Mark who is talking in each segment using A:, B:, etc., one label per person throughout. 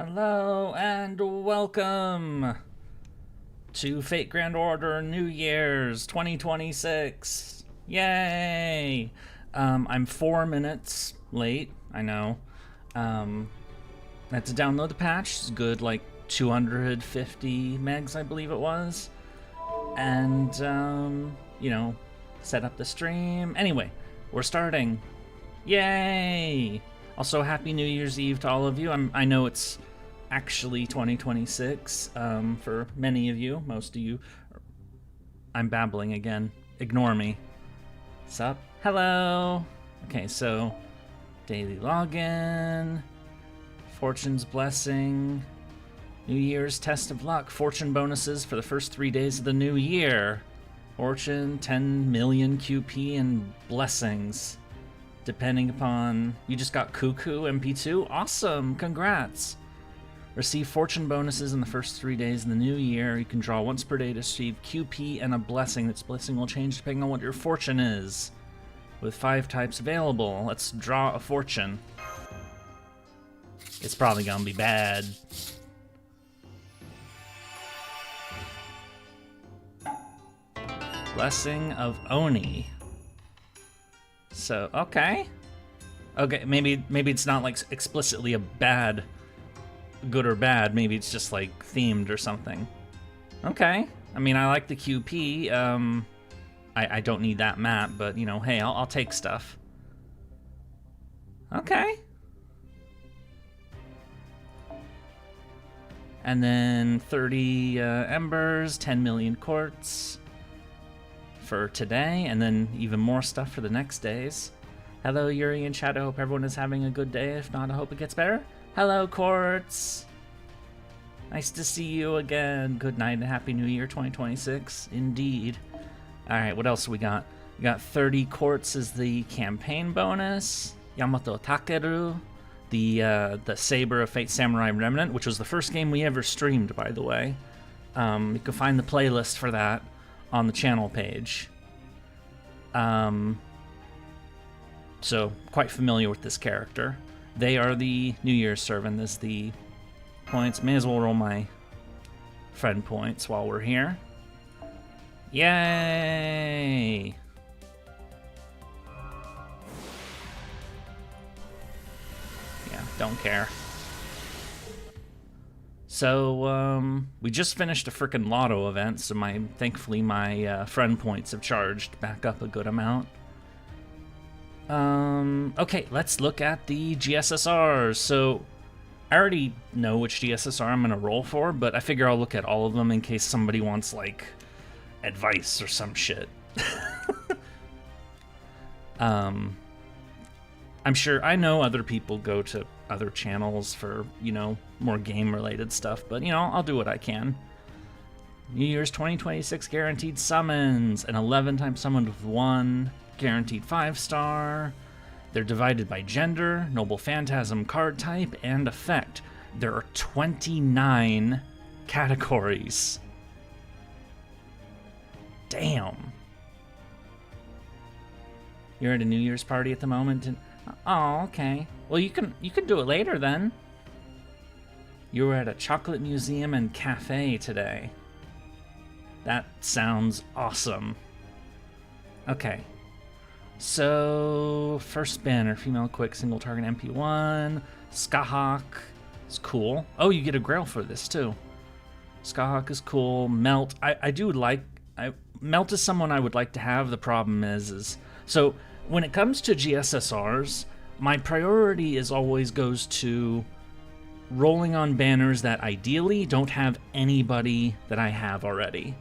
A: Hello and welcome to Fate Grand Order New Year's 2026. Yay! I'm 4 minutes late, I know. I had to download the patch. It's good, like 250 megs, I believe it was. And, set up the stream. Anyway, we're starting. Yay! Also, Happy New Year's Eve to all of you. I know it's actually 2026 for many of you. Most of you. I'm babbling again. Ignore me. Sup? Hello! Okay, so daily login, Fortune's Blessing, New Year's Test of Luck, Fortune bonuses for the first 3 days of the new year. Fortune, 10 million QP, and blessings. Depending upon... You just got Cuckoo MP2? Awesome! Congrats! Receive fortune bonuses in the first 3 days of the new year. You can draw once per day to receive QP and a blessing. This blessing will change depending on what your fortune is. With 5 types available. Let's draw a fortune. It's probably gonna be bad. Blessing of Oni. So, okay. Okay, maybe it's not like explicitly a bad, good or bad. Maybe it's just like themed or something. Okay. I mean, I like the QP. I don't need that map, but you know, hey, I'll take stuff. Okay. And then 30 embers, 10 million quartz for today, and then even more stuff for the next days. Hello, Yuri and Shadow. Hope everyone is having a good day. If not, I hope it gets better. Hello, Quartz. Nice to see you again. Good night and Happy New Year 2026. Indeed. Alright, what else we got? We got 30 quartz as the campaign bonus. Yamato Takeru, the Saber of Fate Samurai Remnant, which was the first game we ever streamed, by the way. You can find the playlist for that on the channel page. So, quite familiar with this character. They are the New Year's servant as the points. May as well roll my friend points while we're here. Yay! Yeah, don't care. So, we just finished a frickin' lotto event, so thankfully my friend points have charged back up a good amount. Okay, let's look at the GSSRs. So, I already know which GSSR I'm gonna roll for, but I figure I'll look at all of them in case somebody wants, like, advice or some shit. I'm sure, I know other people go to other channels for, you know, more game-related stuff, but, you know, I'll do what I can. New Year's 2026 guaranteed summons, an 11 times summoned with 1 guaranteed 5-star. They're divided by gender, noble phantasm card type, and effect. There are 29 categories. Damn. You're at a New Year's party at the moment, and oh, okay. Well, you can do it later then. You were at a chocolate museum and cafe today. That sounds awesome. Okay. So, first banner, female quick, single target MP1. Skahawk is cool. Oh, you get a grail for this too. Skahawk is cool. Melt, I do like, Melt is someone I would like to have. The problem is so when it comes to GSSRs, my priority always goes to rolling on banners that ideally don't have anybody that I have already.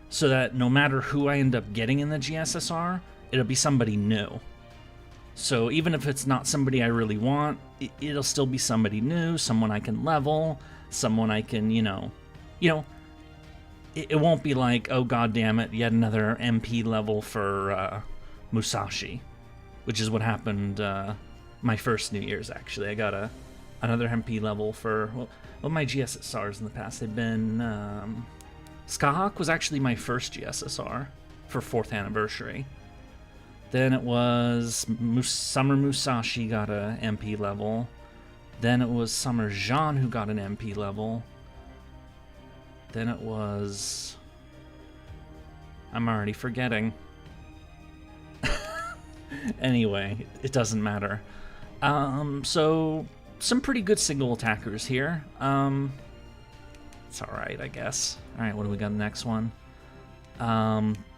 A: So that no matter who I end up getting in the GSSR, it'll be somebody new. So even if it's not somebody I really want, it'll still be somebody new, someone I can level, someone I can, it won't be like, oh god damn it, yet another MP level for Musashi, which is what happened my first New Year's, actually. I got another MP level for, well, my GSSRs in the past. They've been, Skahawk was actually my first GSSR for 4th anniversary. Then it was Summer Musashi got a MP level. Then it was Summer Jean who got an MP level. Then it was... I'm already forgetting. Anyway, it doesn't matter. So, some pretty good single attackers here. It's alright, I guess. Alright, what do we got in the next one?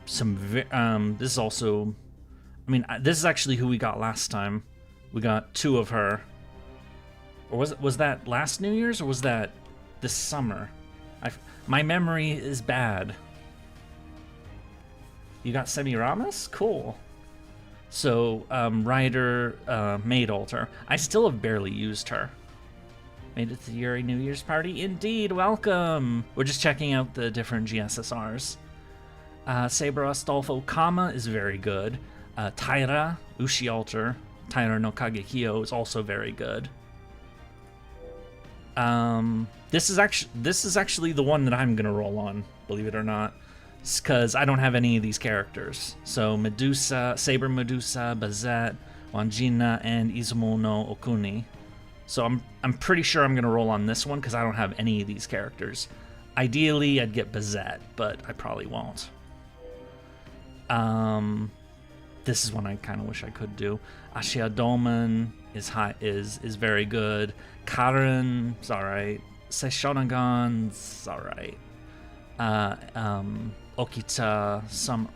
A: This is also... I mean, this is actually who we got last time. We got 2 of her. Or was that last New Year's, or was that this summer? My memory is bad. You got Semiramis? Cool. So, Ryder, Maid Altar. I still have barely used her. Made it to the Yuri New Year's party? Indeed, welcome! We're just checking out the different GSSRs. Saber Astolfo Kama is very good. Taira, Ushi Altar, Taira no Kagekyo is also very good. This is actually the one that I'm gonna roll on, believe it or not. Because I don't have any of these characters. So Medusa, Saber Medusa, Bazette, Wanjina, and Izumo no Okuni. So I'm pretty sure I'm gonna roll on this one because I don't have any of these characters. Ideally, I'd get Bazette, but I probably won't. This is one I kind of wish I could do. Ashiadomen is very good. Karen's alright. Seishonagon's alright. Okita, Summer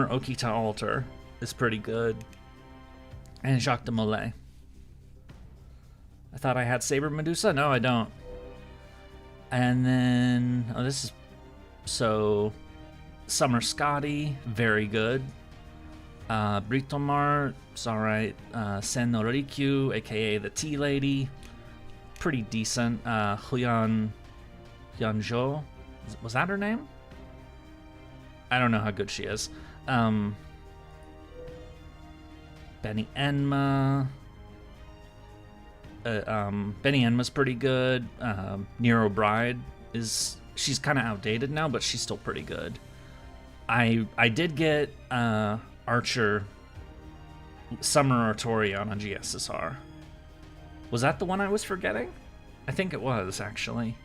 A: Okita Altar is pretty good. And Jacques de Molay. I thought I had Saber Medusa? No, I don't. And then, so, Summer Scotty, very good. Britomar, it's alright. Sen no Rikyu, aka the Tea Lady, pretty decent. Hyunjo, was that her name? I don't know how good she is. Benny Enma. Benny Enma's pretty good. Nero Bride she's kind of outdated now, but she's still pretty good. I did get Archer Summer Artorion on GSSR. Was that the one I was forgetting? I think it was, actually.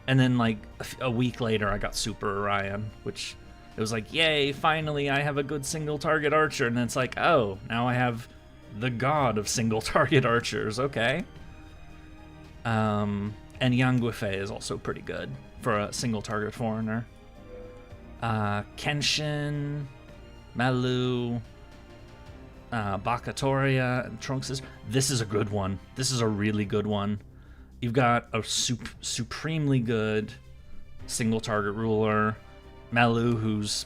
A: And then, like, a week later, I got Super Orion, which it was like, yay, finally I have a good single-target archer. And then it's like, oh, now I have the god of single-target archers. Okay. And Yang Guifei is also pretty good for a single-target foreigner. Kenshin, Malu, Bakatoria, and Trunks. This is a good one. This is a really good one. You've got a supremely good single-target ruler, Malu, who's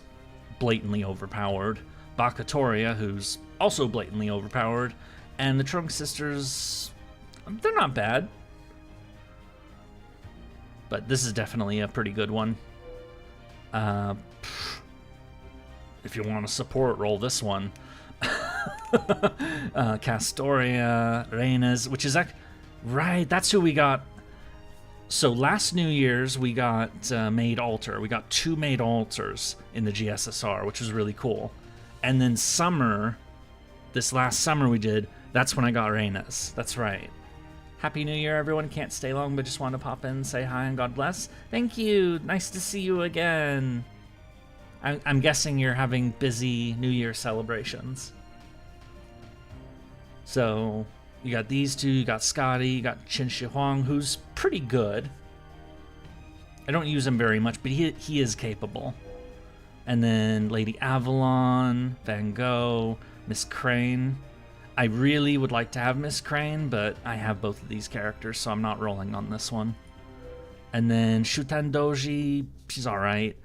A: blatantly overpowered, Bakatoria, who's also blatantly overpowered, and the Trunk Sisters, they're not bad. But this is definitely a pretty good one. If you want to support, roll this one. Castoria, Reynes, which is right, that's who we got. So last New Year's, we got Maid Altar. We got 2 Maid Altars in the GSSR, which was really cool. And then this last summer we did, that's when I got Reynes. That's right. Happy New Year, everyone. Can't stay long, but just wanted to pop in, say hi, and God bless. Thank you. Nice to see you again. I'm guessing you're having busy New Year celebrations. So you got these 2, you got Scotty, you got Qin Shi Huang, who's pretty good. I don't use him very much, but he is capable. And then Lady Avalon, Van Gogh, Miss Crane. I really would like to have Miss Crane, but I have both of these characters, so I'm not rolling on this one. And then Shutan Doji, she's alright.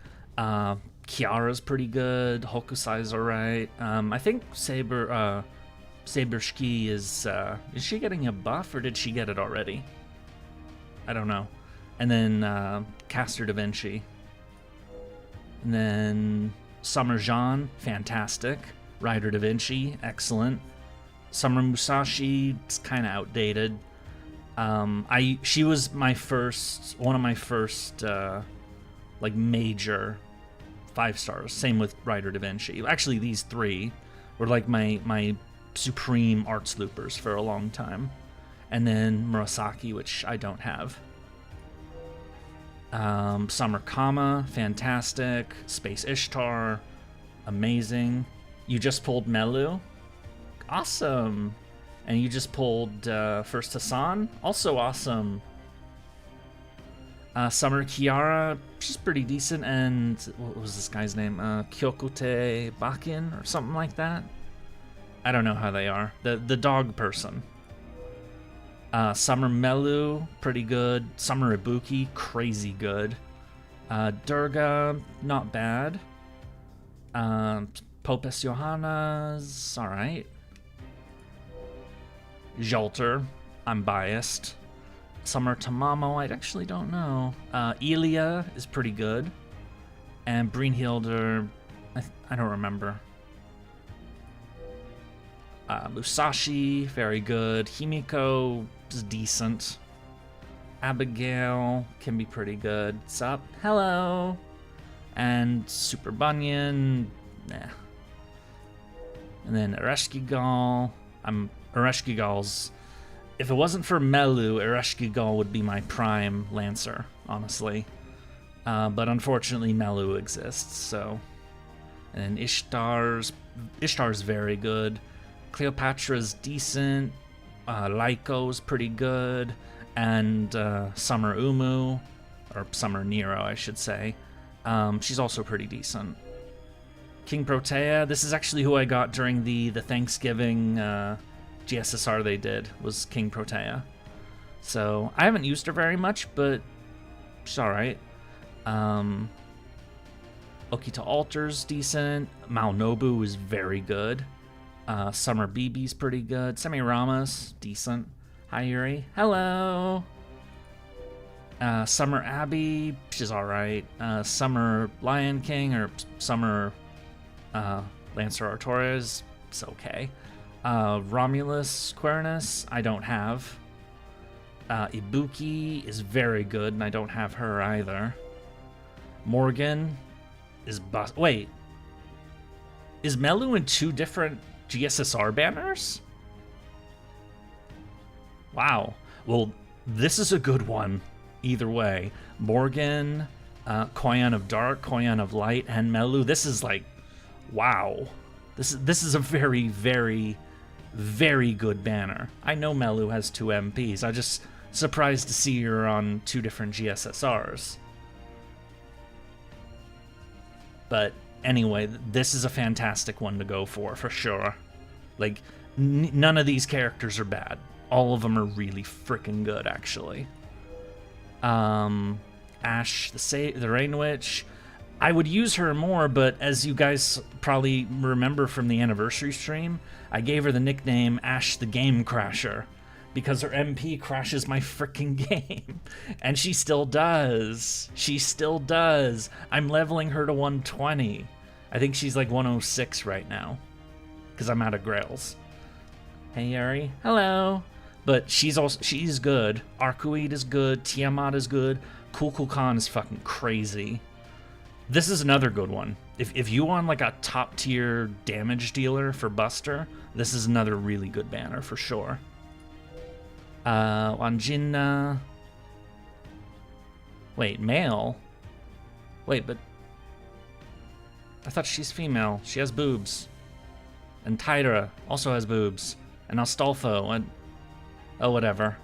A: Kiara's pretty good. Hokusai's alright. I think Saber Shiki is she getting a buff, or did she get it already? I don't know. And then Caster Da Vinci. And then Summer Jean, fantastic. Ryder Da Vinci, excellent. Summer Musashi, it's kind of outdated. She was one of my first like major 5 stars. Same with Ryder Da Vinci. Actually, these 3 were like my supreme arts loopers for a long time. and then Murasaki, which I don't have. Summer Kama, fantastic. Space Ishtar, amazing. You just pulled Melu, awesome. And you just pulled First Hassan, also awesome. Summer Kiara, she's pretty decent. And what was this guy's name? Kyokute Bakin or something like that. I don't know how they are. The dog person. Summer Melu, pretty good. Summer Ibuki, crazy good. Durga, not bad. Popes Johanna's alright. Jolter, I'm biased. Summer Tamamo, I actually don't know. Elia is pretty good. And Brynhilder, I don't remember. Musashi, very good. Himiko is decent. Abigail can be pretty good. Sup? Hello! And Super Bunyan, nah. And then Ereshkigal. Ereshkigal's... If it wasn't for Melu, Ereshkigal would be my prime Lancer, honestly. But unfortunately, Melu exists, so... And then Ishtar's very good. Cleopatra's decent. Laiko's pretty good. And Summer Umu, or Summer Nero, I should say. She's also pretty decent. King Protea, this is actually who I got during the Thanksgiving GSSR they did, was King Protea. So, I haven't used her very much, but she's alright. Okita Alter's decent. Maonobu is very good. Summer BB's pretty good. Semiramis, decent. Hi, Yuri. Hello! Summer Abby, she's alright. Summer Lion King, or Summer Lancer Artorias, it's okay. Romulus Quernus, I don't have. Ibuki is very good, and I don't have her either. Morgan is wait. Is Melu in 2 different GSSR banners? Wow. Well, this is a good one. Either way. Morgan, Koyan of Dark, Koyan of Light, and Melu. This is like, wow. This is a very, very, very good banner. I know Melu has 2 MPs. I'm just surprised to see her on 2 different GSSRs. But anyway, this is a fantastic one to go for sure. Like, none of these characters are bad. All of them are really freaking good, actually. Ash, the Rain Witch. I would use her more, but as you guys probably remember from the anniversary stream, I gave her the nickname Ash the Game Crasher because her MP crashes my freaking game. And she still does. She still does. I'm leveling her to 120. I think she's like 106 right now because I'm out of grails. Hey, Yuri. Hello. But she's good. Arcueid is good. Tiamat is good. Kukulkan is fucking crazy. This is another good one. If you want like a top tier damage dealer for Buster, this is another really good banner for sure. Wanjinna. Wait, male? Wait, but I thought she's female. She has boobs. And Tyra also has boobs. And Astolfo. And oh, whatever.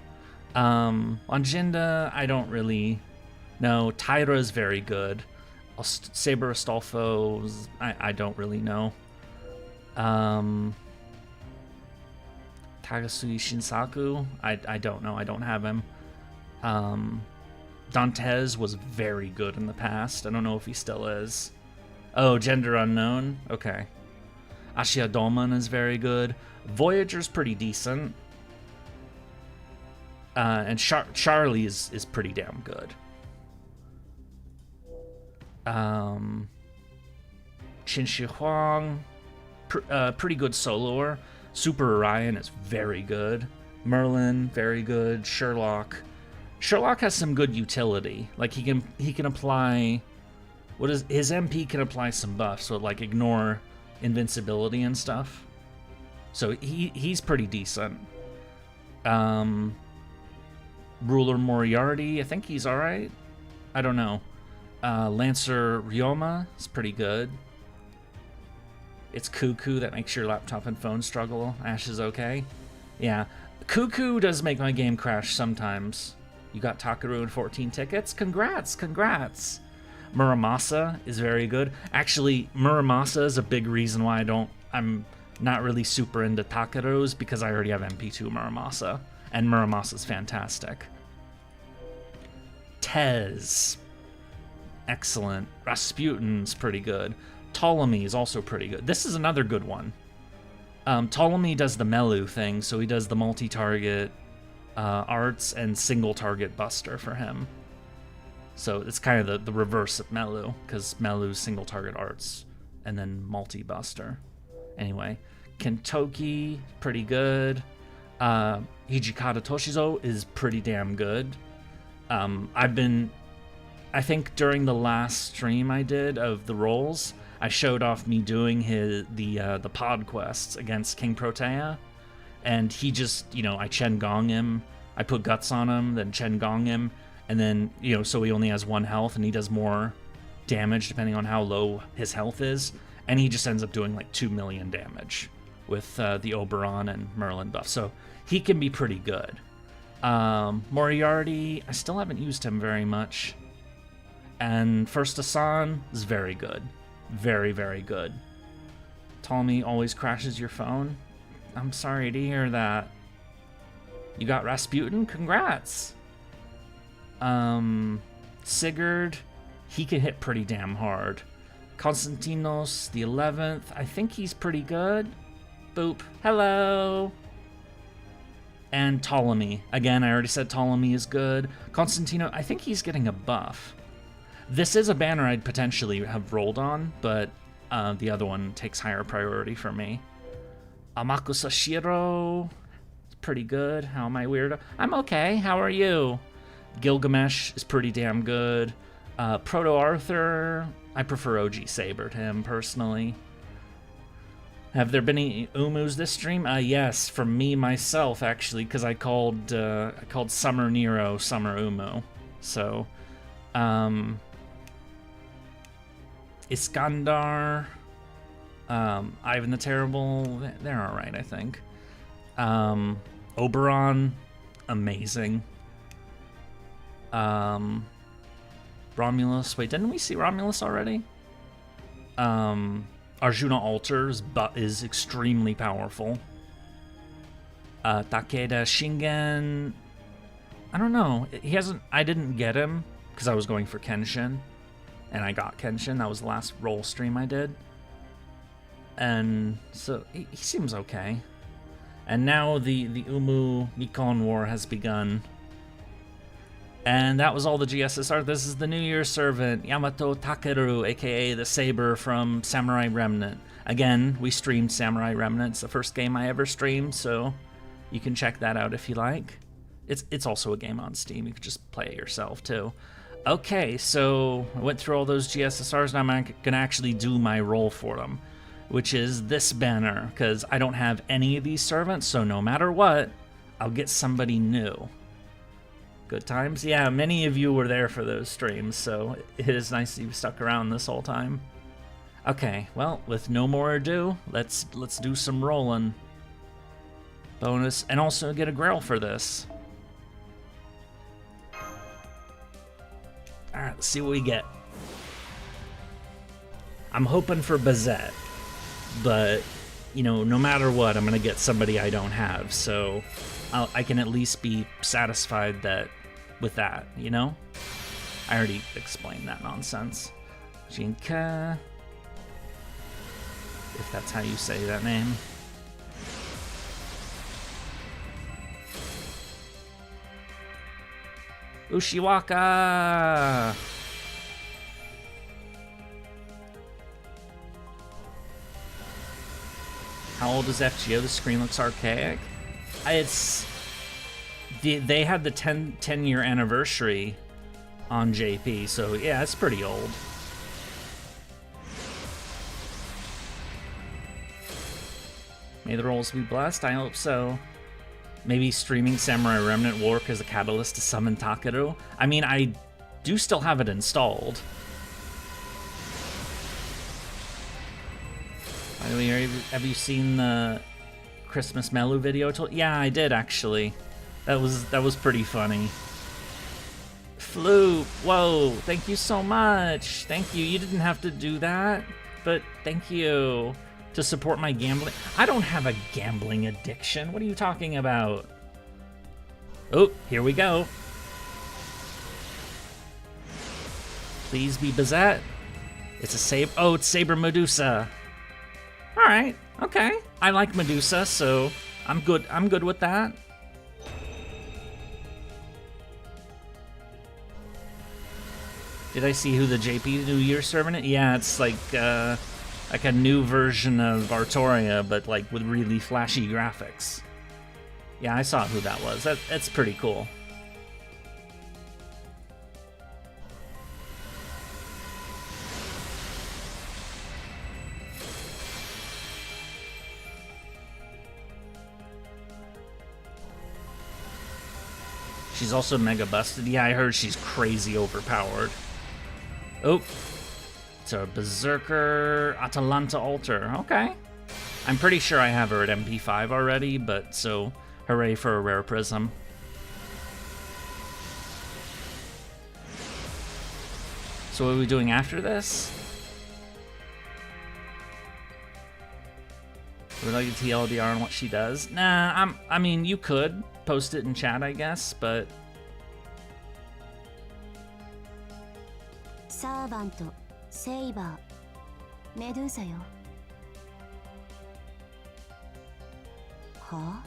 A: Wanjinda, I don't really know. Tyra is very good. Saber Astolfo, I don't really know. Tagasui Shinsaku, I don't know. I don't have him. Dantes was very good in the past. I don't know if he still is. Oh, gender unknown? Okay. Ashia Dolman is very good. Voyager's pretty decent. And Charlie is pretty damn good. Qin Shi Huang, pretty good soloer. Super Orion is very good. Merlin, very good. Sherlock has some good utility. Like he can apply, his MP can apply some buffs, so like ignore invincibility and stuff. So he's pretty decent. Ruler Moriarty, I think he's alright. I don't know. Lancer Ryoma is pretty good. It's Cuckoo that makes your laptop and phone struggle. Ash is okay. Yeah. Cuckoo does make my game crash sometimes. You got Takeru and 14 tickets? Congrats, congrats. Muramasa is very good. Actually, Muramasa is a big reason why I'm not really super into Takeru's, because I already have MP2 Muramasa, and Muramasa's fantastic. Tez. Excellent. Rasputin's pretty good. Ptolemy is also pretty good. This is another good one. Ptolemy does the Melu thing, so he does the multi-target arts and single-target buster for him. So it's kind of the reverse of Melu, because Melu's single-target arts and then multi-buster. Anyway, Kentoki, pretty good. Hijikata Toshizo is pretty damn good. I think during the last stream I did of the rolls, I showed off me doing the pod quests against King Protea, and he just, I Chen Gong him, I put guts on him, then Chen Gong him, and then, so he only has 1 health, and he does more damage depending on how low his health is, and he just ends up doing like 2 million damage with the Oberon and Merlin buff, so he can be pretty good. Moriarty, I still haven't used him very much. And First Asan is very good. Very, very good. Ptolemy always crashes your phone. I'm sorry to hear that. You got Rasputin? Congrats! Sigurd, he can hit pretty damn hard. Konstantinos, the 11th, I think he's pretty good. Boop. Hello! And Ptolemy. Again, I already said Ptolemy is good. Constantino, I think he's getting a buff. This is a banner I'd potentially have rolled on, but the other one takes higher priority for me. Amako Sashiro is pretty good. How am I, weirdo? I'm okay. How are you? Gilgamesh is pretty damn good. Proto-Arthur, I prefer OG Saber to him, personally. Have there been any Umus this stream? Yes, from me, myself, actually, because I called Summer Nero Summer Umu. So, Iskandar, Ivan the Terrible, they're alright, I think. Oberon, amazing. Romulus, wait, didn't we see Romulus already? Arjuna Altars is extremely powerful. Takeda Shingen, I don't know, I didn't get him because I was going for Kenshin. And I got Kenshin. That was the last roll stream I did. And so he seems okay. And now the Umu Nikon War has begun. And that was all the GSSR. This is the New Year's Servant, Yamato Takeru, aka the Saber from Samurai Remnant. Again, we streamed Samurai Remnant. It's the first game I ever streamed, so you can check that out if you like. It's also a game on Steam. You can just play it yourself, too. Okay, so I went through all those GSSRs, and I'm going to actually do my role for them, which is this banner, because I don't have any of these servants, so no matter what, I'll get somebody new. Good times? Yeah, many of you were there for those streams, so it is nice that you stuck around this whole time. Okay, well, with no more ado, let's do some rolling. Bonus, and also get a grail for this. Alright, let's see what we get. I'm hoping for Bazette, but, no matter what, I'm going to get somebody I don't have, so I can at least be satisfied with that, I already explained that nonsense. Jinka, if that's how you say that name. Ushiwaka! How old is FGO? The screen looks archaic. They had the 10-year anniversary on JP, so yeah, it's pretty old. May the rolls be blessed, I hope so. Maybe streaming Samurai Remnant will work as a catalyst to summon Takeru. I mean, I do still have it installed. By the way, have you seen the Christmas Melu video? Yeah, I did actually. That was pretty funny. Floop, whoa, thank you so much. Thank you. You didn't have to do that, but thank you to support my gambling. I don't have a gambling addiction. What are you talking about? Oh, here we go. Please be Bazette. It's a Saber. Oh, it's Saber Medusa. All right, okay. I like Medusa, so I'm good. I'm good with that. Did I see who the JP New Year serving it? Yeah, it's like a new version of Artoria, but like with really flashy graphics. Yeah, I saw who that was. That's pretty cool. She's also mega busted. Yeah, I heard she's crazy overpowered. Oh, it's a Berserker Atalanta Altar. Okay. I'm pretty sure I have her at MP5 already, but so hooray for a rare prism. So what are we doing after this? Would like a TLDR on what she does? Nah, I mean, you could post it in chat, I guess, but...
B: Servant, Saber, Medusa yo. Ha?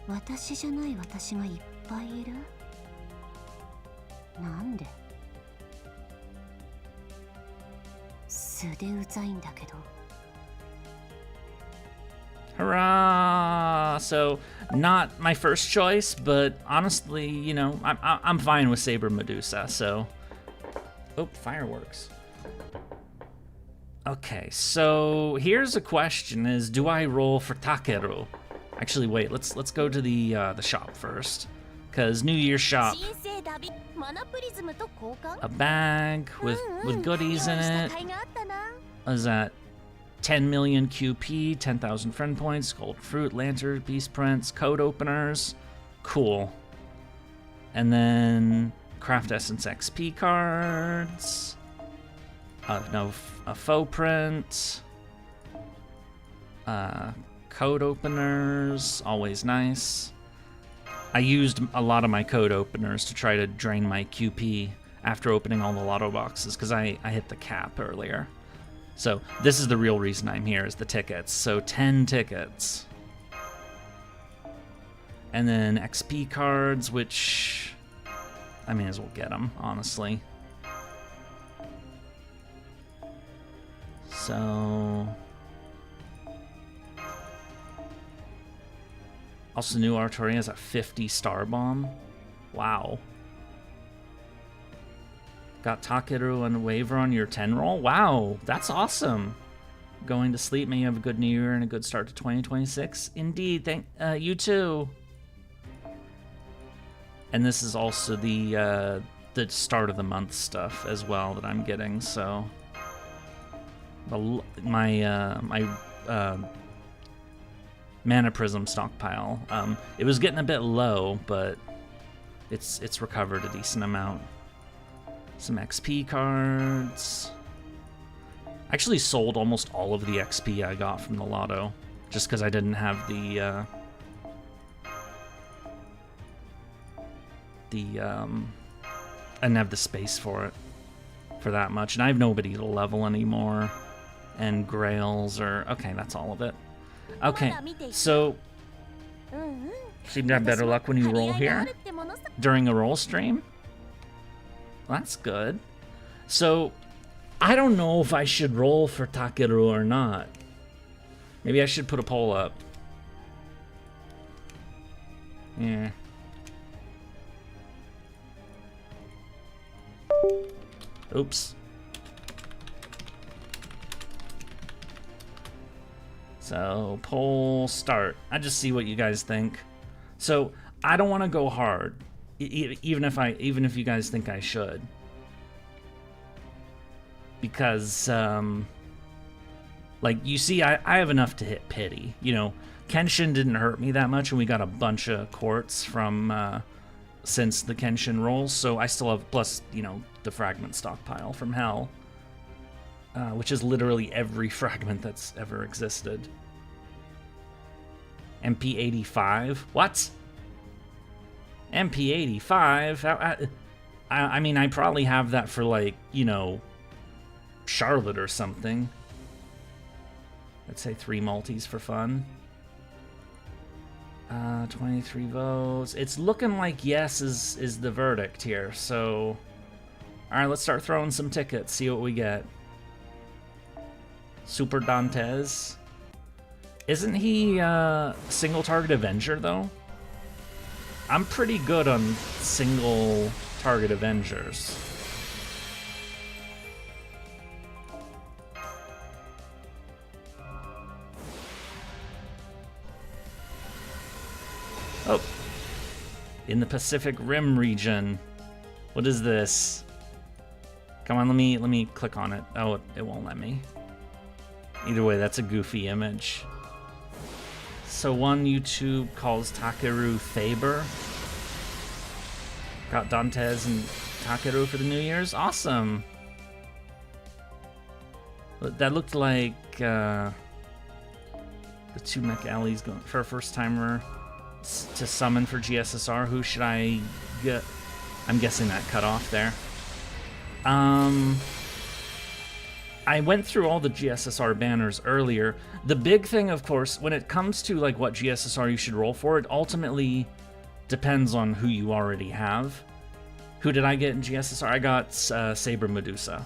B: 私じゃない私がいっぱいいる？なんで？素でうざいんだけど。
A: Hurrah! So, not my first choice, but honestly, you know, I'm fine with Saber Medusa, so... Oh, fireworks. Okay, so here's a question: is do I roll for Takeru? Actually, wait. Let's go to the shop first, cause New Year's shop. A bag with goodies in it. What is that? 10 million QP, 10,000 friend points, gold fruit, lantern, beast prints, code openers. Cool. And then craft essence XP cards. No, a faux print. Code openers, always nice. I used a lot of my code openers to try to drain my QP after opening all the lotto boxes because I hit the cap earlier. So this is the real reason I'm here, is the tickets. So 10 tickets. And then XP cards, which I may as well get them, honestly. So... Also, new Artoria has a 50 star bomb. Wow. Got Takeru and Waver on your 10 roll? Wow, that's awesome. Going to sleep. May you have a good new year and a good start to 2026. Indeed, you too. And this is also the start of the month stuff as well that I'm getting. So my Mana Prism stockpile. It was getting a bit low, but it's recovered a decent amount. Some XP cards. I actually sold almost all of the XP I got from the lotto, just because I didn't have I didn't have the space for that much, and I have nobody to level anymore. And grails are okay. That's all of it. Okay, so seem to have better luck when you roll here during a roll stream. That's good. So, I don't know if I should roll for Takeru or not. Maybe I should put a poll up. Yeah. Oops. So, poll start. I just see what you guys think. So I don't want to go hard, even if you guys think I should, because like you see, I have enough to hit pity. You know, Kenshin didn't hurt me that much, and we got a bunch of quartz from since the Kenshin rolls, so I still have, plus, you know, the fragment stockpile from Hell, which is literally every fragment that's ever existed. MP85? What? MP85? I mean, I probably have that for, like, you know, Charlotte or something. Let's say 3 multis for fun. 23 votes. It's looking like yes is the verdict here, so... Alright, let's start throwing some tickets, see what we get. Super Dantes. Isn't he single target Avenger, though? I'm pretty good on single target Avengers. Oh, in the Pacific Rim region. What is this? Come on, let me click on it. Oh, it won't let me. Either way, that's a goofy image. So one YouTube calls Takeru Thaber. Got Dantes and Takeru for the New Year's. Awesome. That looked like the 2 mech alleys going for a first timer to summon for GSSR. Who should I get? I'm guessing that cut off there. I went through all the GSSR banners earlier. The big thing, of course, when it comes to like what GSSR you should roll for, it ultimately depends on who you already have. Who did I get in GSSR? I got Saber Medusa.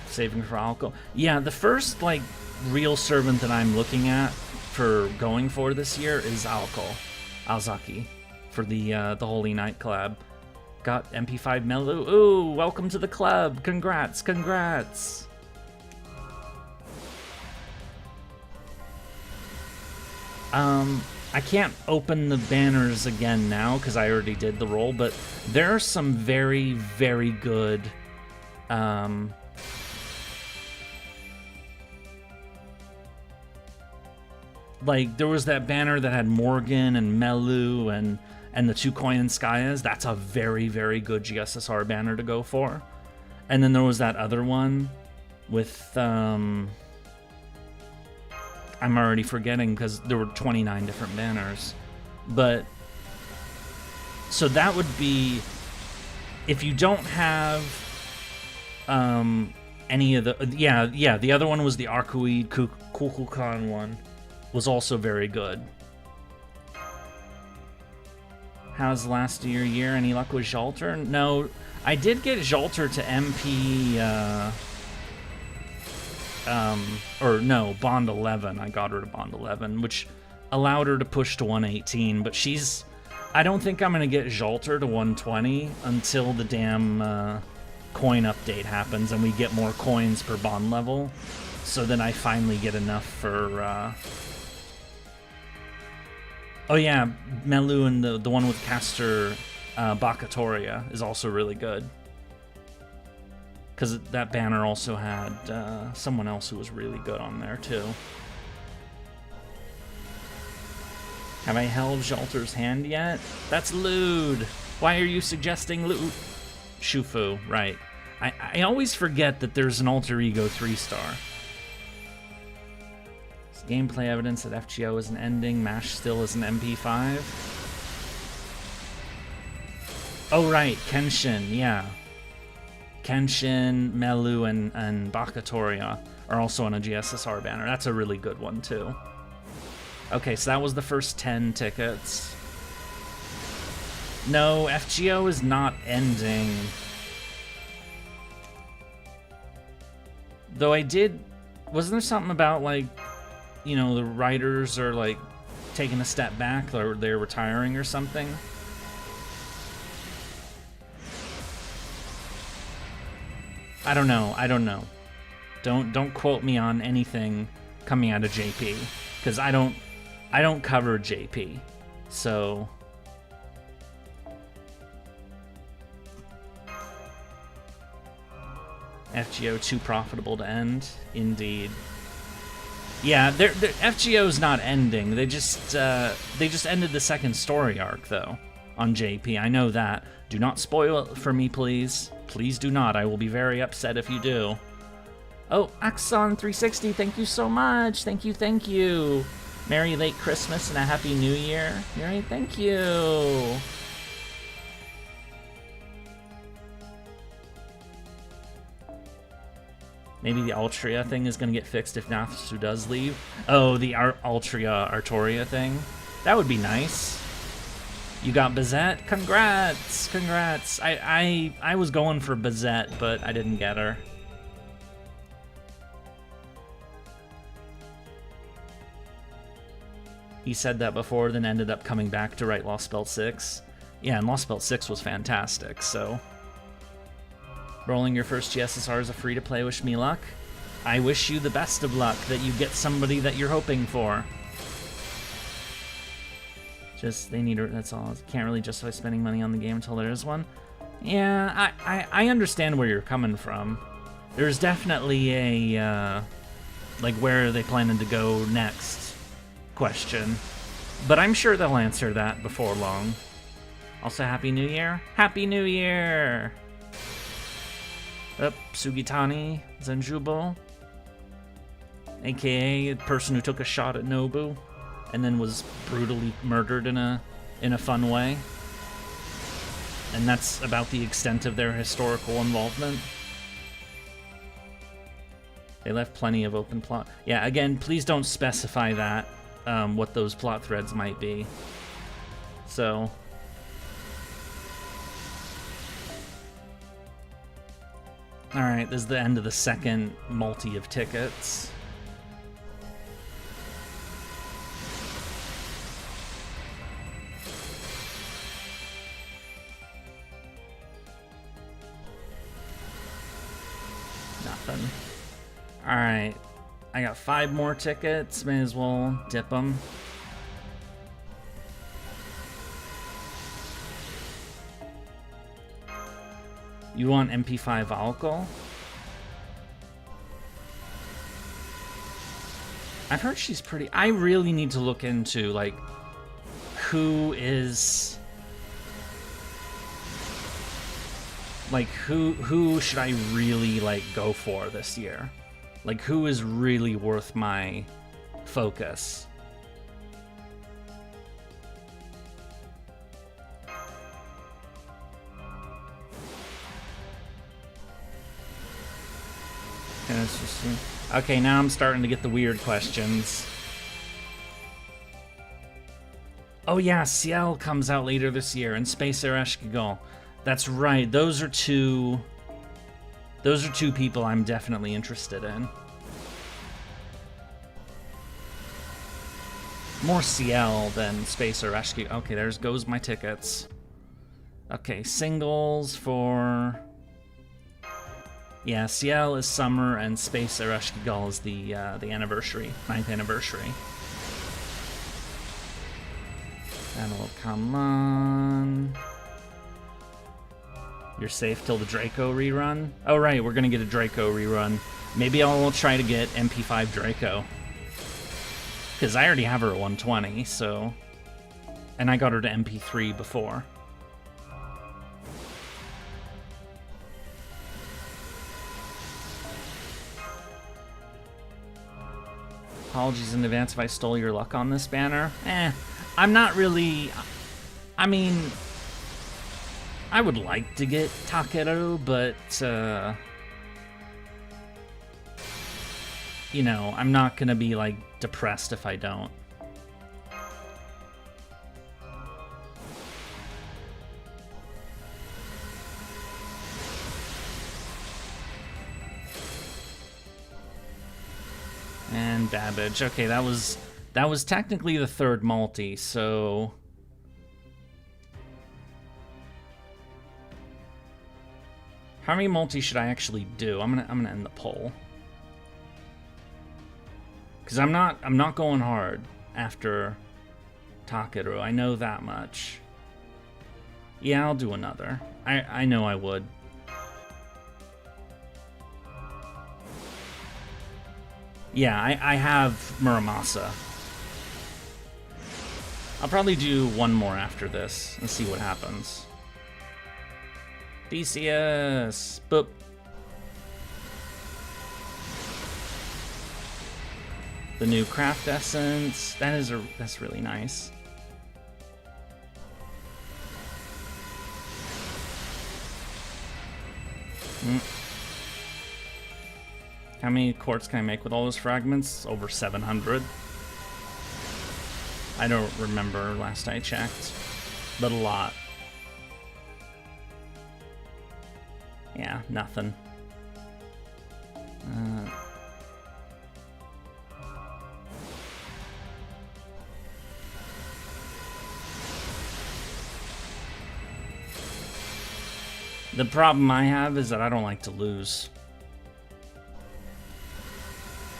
A: Saving for alcohol. Yeah, the first like real servant that I'm looking at for going for this year is Alzaki, for the Holy Night collab. Got MP5 Melu. Ooh, welcome to the club. Congrats, congrats. I can't open the banners again now because I already did the roll, but there are some very, very good like there was that banner that had Morgan and Melu and the 2 Koyanskayas. That's a very, very good GSSR banner to go for. And then there was that other one with I'm already forgetting because there were 29 different banners. But so that would be, if you don't have any of the the other one was the Arcoid Kukulkan one. Was also very good. How's last year? Any luck with Jalter? No, I did get Jalter to MP, or no, Bond 11. I got her to Bond 11, which allowed her to push to 118, but she's... I don't think I'm going to get Jalter to 120 until the damn coin update happens and we get more coins per Bond level. So then I finally get enough for... Oh yeah, Melu and the one with Caster Bakatoria is also really good. Because that banner also had someone else who was really good on there too. Have I held Jalter's hand yet? That's lewd. Why are you suggesting lewd? Shufu, right. I always forget that there's an alter ego 3-star. Gameplay evidence that FGO is an ending, MASH still is an MP5. Oh right, Kenshin, yeah. Kenshin, Melu, and Bakatoria are also on a GSSR banner. That's a really good one too. Okay, so that was the first 10 tickets. No, FGO is not ending. Though I did... Wasn't there something about, like, you know, the writers are, like, taking a step back, or they're retiring or something? I don't know. I don't know. Don't quote me on anything coming out of JP, because I don't cover JP. So FGO too profitable to end, indeed. Yeah, FGO's not ending. They just ended the second story arc though on JP. I know that. Do not spoil it for me, please. Please do not. I will be very upset if you do. Oh, Axon360, thank you so much. Thank you, thank you. Merry late Christmas and a Happy New Year. Merry, thank you. Maybe the Altria thing is going to get fixed if Natsu does leave. Oh, the Altria Artoria thing? That would be nice. You got Bazette? Congrats! Congrats. I was going for Bazette, but I didn't get her. He said that before, then ended up coming back to write Lost Belt 6. Yeah, and Lost Belt 6 was fantastic, so... Rolling your first GSSR is a free-to-play. Wish me luck. I wish you the best of luck, that you get somebody that you're hoping for. Just, they need her, that's all. Can't really justify spending money on the game until there is one. Yeah, I understand where you're coming from. There's definitely a, like, where are they planning to go next question. But I'm sure they'll answer that before long. Also, Happy New Year. Happy New Year! Sugitani Zenjubo, aka the person who took a shot at Nobu and then was brutally murdered in a fun way. And that's about the extent of their historical involvement. They left plenty of open plot. Yeah, again, please don't specify that, what those plot threads might be. So... Alright, this is the end of the second multi of tickets. Nothing. Alright, I got 5 more tickets, may as well dip them. You want MP5 alcohol? I've heard she's pretty... I really need to look into, like, who is... Like, who should I really, like, go for this year? Like, who is really worth my focus? Okay, now I'm starting to get the weird questions. Oh yeah, Ciel comes out later this year, and Space Ereshkigal. That's right, those are two people I'm definitely interested in. More Ciel than Space Ereshkigal. Okay, there goes my tickets. Okay, singles for... Yeah, Ciel is summer, and Space Ereshkigal is the anniversary, 9th anniversary. That'll come on. You're safe till the Draco rerun? Oh right, we're gonna get a Draco rerun. Maybe I'll try to get MP5 Draco. Because I already have her at 120, so... And I got her to MP3 before. Apologies in advance if I stole your luck on this banner. I'm not really... I mean... I would like to get Takeru, but, you know, I'm not gonna be, like, depressed if I don't. And Babbage. Okay, that was technically the third multi, so... How many multi should I actually do? I'm gonna end the poll. Cause I'm not going hard after Takeru. I know that much. Yeah, I'll do another. I know I would. Yeah, I have Muramasa. I'll probably do one more after this and see what happens. Theseus! Boop. The new craft essence. That's really nice. How many quartz can I make with all those fragments? Over 700. I don't remember last I checked, but a lot. Yeah, nothing. The problem I have is that I don't like to lose.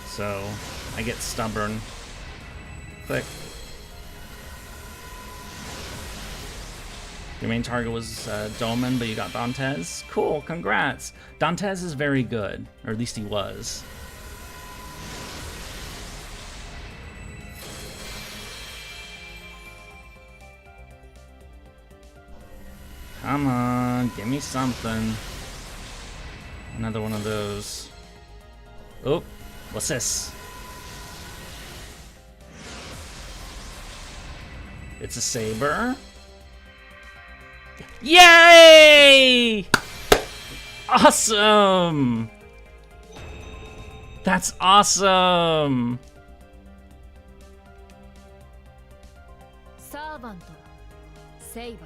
A: So, I get stubborn. Click. Your main target was Dolmen, but you got Dantes. Cool, congrats. Dantes is very good, or at least he was. Come on, give me something. Another one of those. Oh, what's this? It's a saber. Yay! Awesome! That's awesome!
C: Servant, saber.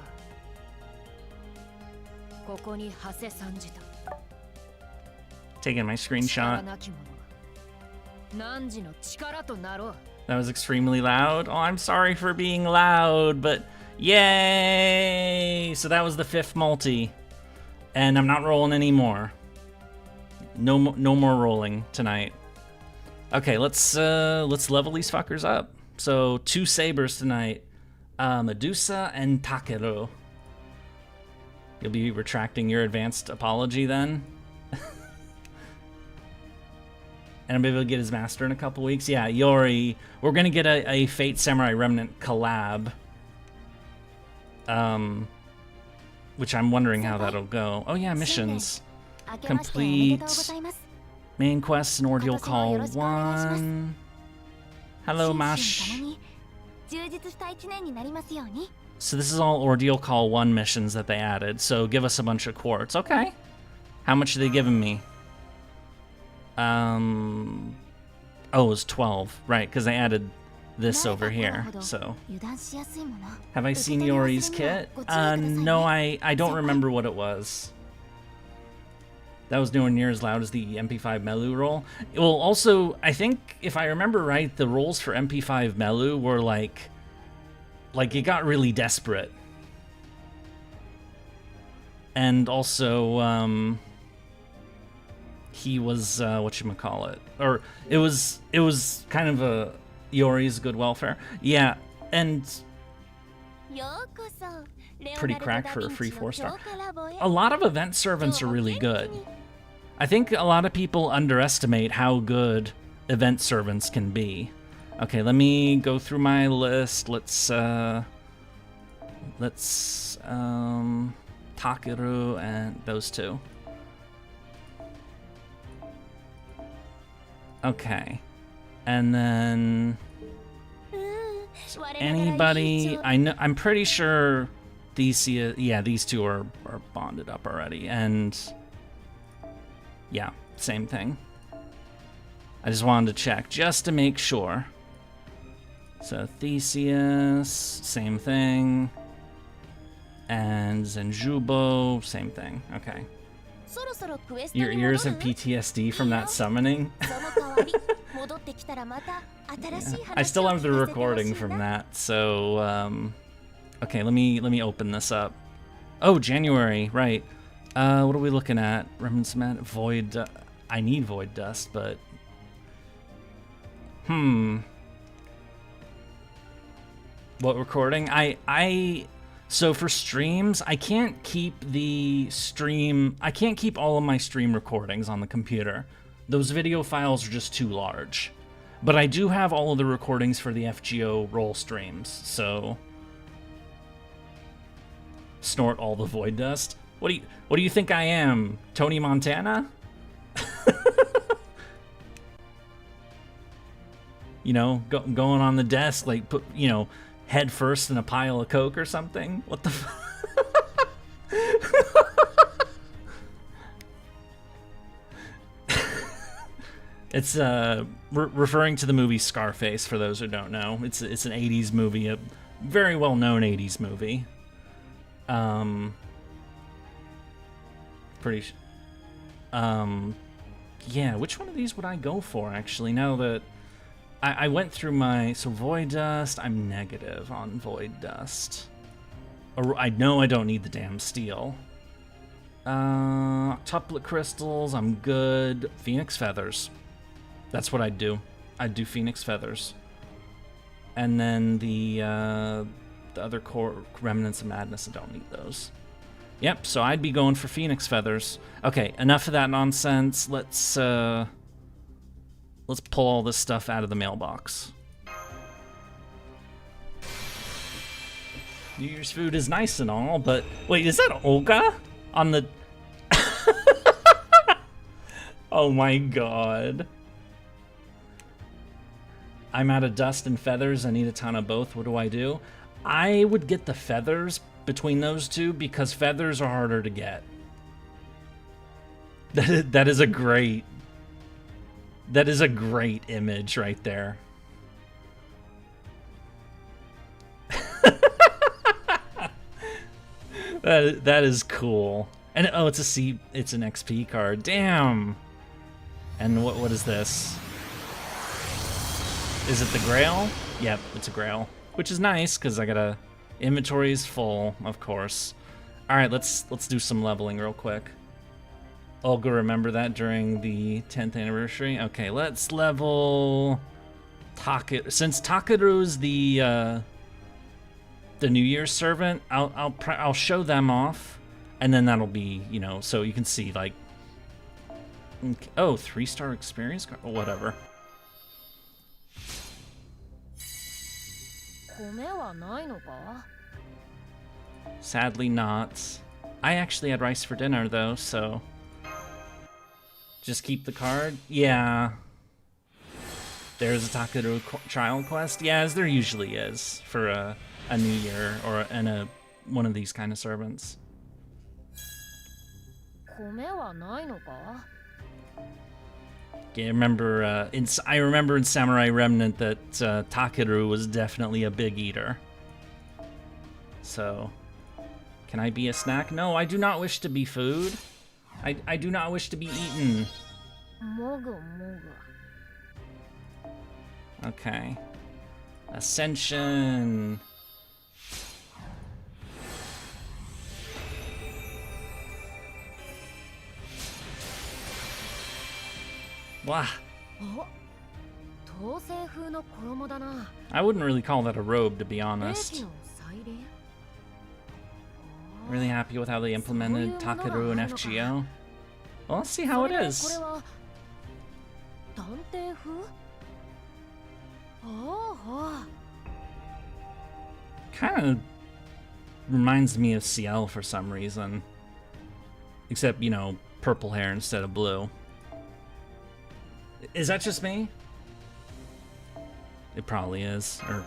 A: Taking my screenshot. That was extremely loud. Oh, I'm sorry for being loud, but yay! So that was the 5th multi, and I'm not rolling anymore. No more rolling tonight. Okay, let's level these fuckers up. So 2 sabers tonight, Medusa and Takeru. You'll be retracting your advanced apology then? And I'll be able to get his master in a couple weeks. Yeah, Yori. We're gonna get a Fate Samurai Remnant collab. Which I'm wondering how that'll go. Oh yeah, missions. Complete main quest and ordeal call 1. Hello, Mash. So this is all ordeal call 1 missions that they added. So give us a bunch of quartz. Okay. How much are they giving me? Oh, it was 12, right? Because they added this over here. So, have I seen Yori's kit? No, I don't remember what it was. That was nowhere near as loud as the MP5 Melu roll. Well, also, I think if I remember right, the rolls for MP5 Melu were like it got really desperate. And also, he was whatchamacallit, or it was kind of a Yori's good welfare. Yeah, and pretty cracked for a free 4-star. A lot of event servants are really good. I think a lot of people underestimate how good event servants can be. Okay, let me go through my list. Let's Takeru and those 2. Okay, and then anybody I know, I'm pretty sure these 2 are bonded up already, and yeah, same thing. I just wanted to check just to make sure. So Theseus, same thing, and Zenjubo, same thing. Okay. Your ears have PTSD from that summoning? Yeah. I still have the recording from that, so okay, let me open this up. Oh, January, right. What are we looking at? Remnants of Mad Void. I need Void Dust, but what recording? So for streams, I can't keep all of my stream recordings on the computer. Those video files are just too large. But I do have all of the recordings for the FGO roll streams, so snort all the Void Dust. What do you think I am, Tony Montana? You know, going on the desk, like, put, you know, head first in a pile of coke or something? What the It's referring to the movie Scarface, for those who don't know. It's an 80s movie, a very well-known 80s movie. Yeah, which one of these would I go for, actually, now that I went through my... So Void Dust, I'm negative on Void Dust. I know I don't need the damn steel. Octuplet crystals, I'm good. Phoenix feathers. That's what I'd do. I'd do Phoenix feathers. And then the other core remnants of madness, I don't need those. Yep, so I'd be going for Phoenix feathers. Okay, enough of that nonsense. Let's pull all this stuff out of the mailbox. New Year's food is nice and all, but wait, is that Olga on the... Oh my god. I'm out of dust and feathers. I need a ton of both. What do I do? I would get the feathers between those two because feathers are harder to get. That is a great image right there. That is cool. And oh, it's an XP card. Damn. And what is this? Is it the Grail? Yep, it's a Grail, which is nice because I gotta... Inventory is full, of course. All right, let's do some leveling real quick. Olga, remember that during the 10th anniversary? Okay, let's level Takeru. Since Takeru's the New Year's servant, I'll show them off, and then that'll be, you know, so you can see, like, oh, 3-star experience card, whatever. Sadly not. I actually had rice for dinner though, so just keep the card. Yeah. There's a Takeru child quest. Yeah, as there usually is for a new year or one of these kind of servants. Yeah, I remember in Samurai Remnant that Takeru was definitely a big eater. So, can I be a snack? No, I do not wish to be food. I do not wish to be eaten. Okay. Ascension. Wow. I wouldn't really call that a robe, to be honest. Really happy with how they implemented Takeru and FGO. Well, let's see how it is. Kind of reminds me of CL for some reason. Except, you know, purple hair instead of blue. Is that just me? It probably is. Or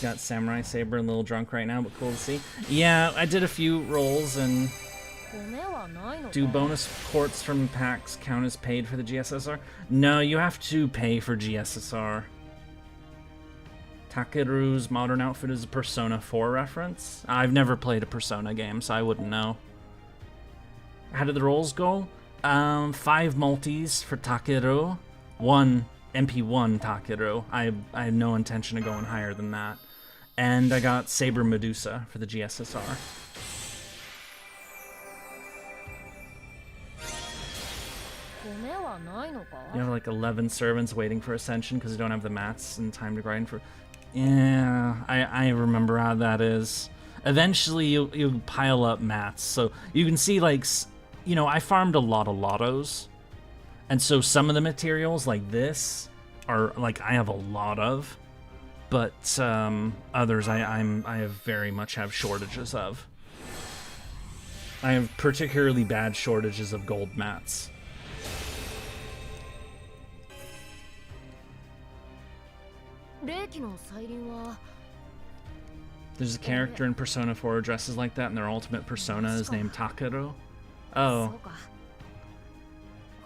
A: got Samurai Saber and a little drunk right now, but cool to see. Yeah, I did a few rolls and... Do bonus ports from packs count as paid for the GSSR? No, you have to pay for GSSR. Takeru's modern outfit is a Persona 4 reference. I've never played a Persona game, so I wouldn't know. How did the rolls go? 5 multis for Takeru, 1 MP1 Takeru. I have no intention of going higher than that. And I got Saber Medusa for the GSSR. You have like 11 servants waiting for ascension because you don't have the mats and time to grind for. Yeah, I remember how that is. Eventually, you pile up mats, so you can see like, you know, I farmed a lot of lottos, and so some of the materials like this are like I have a lot of, but others I have very much have shortages of. I have particularly bad shortages of gold mats. There's a character in Persona 4 who dresses like that, and their ultimate persona is named Takeru. Oh.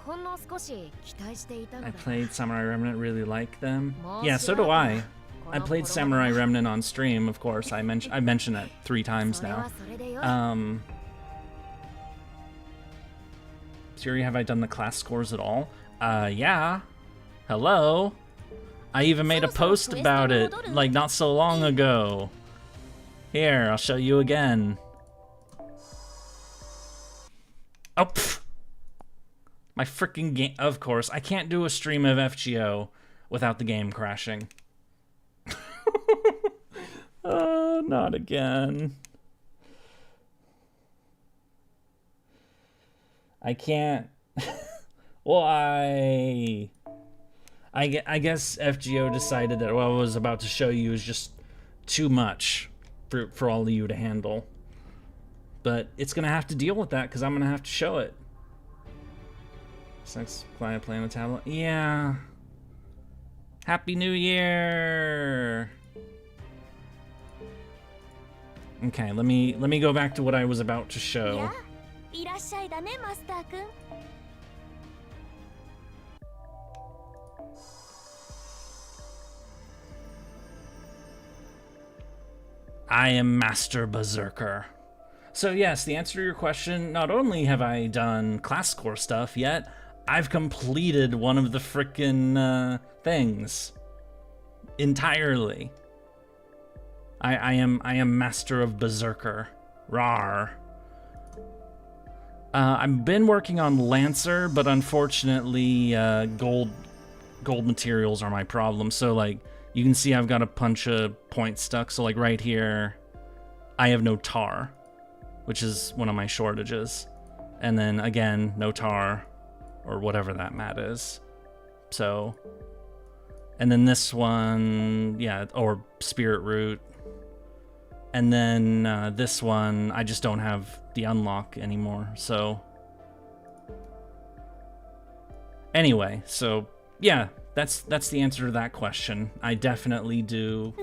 A: I played Samurai Remnant, really like them. Yeah, so do I. I played Samurai Remnant on stream, of course. I mentioned that 3 times now. Siri, have I done the class scores at all? Yeah. Hello. I even made a post about it, like, not so long ago. Here, I'll show you again. Oh, pfft. My freaking game. Of course, I can't do a stream of FGO without the game crashing. Oh, not again. I can't. Why? I guess FGO decided that what I was about to show you is just too much for all of you to handle. But it's gonna have to deal with that because I'm gonna have to show it. Sex quiet play on the tablet. Yeah. Happy New Year. Okay, let me go back to what I was about to show. I am Master Berserker. So yes, the answer to your question, not only have I done class score stuff yet, I've completed one of the frickin' things entirely. I am Master of Berserker. Rawr. I've been working on Lancer, but unfortunately, gold materials are my problem. So like, you can see I've got a bunch of points stuck. So like right here, I have no tar, which is one of my shortages. And then again, no tar, or whatever that mat is. So, and then this one, yeah, or spirit root. And then this one, I just don't have the unlock anymore, so. Anyway, so yeah, that's the answer to that question. I definitely do.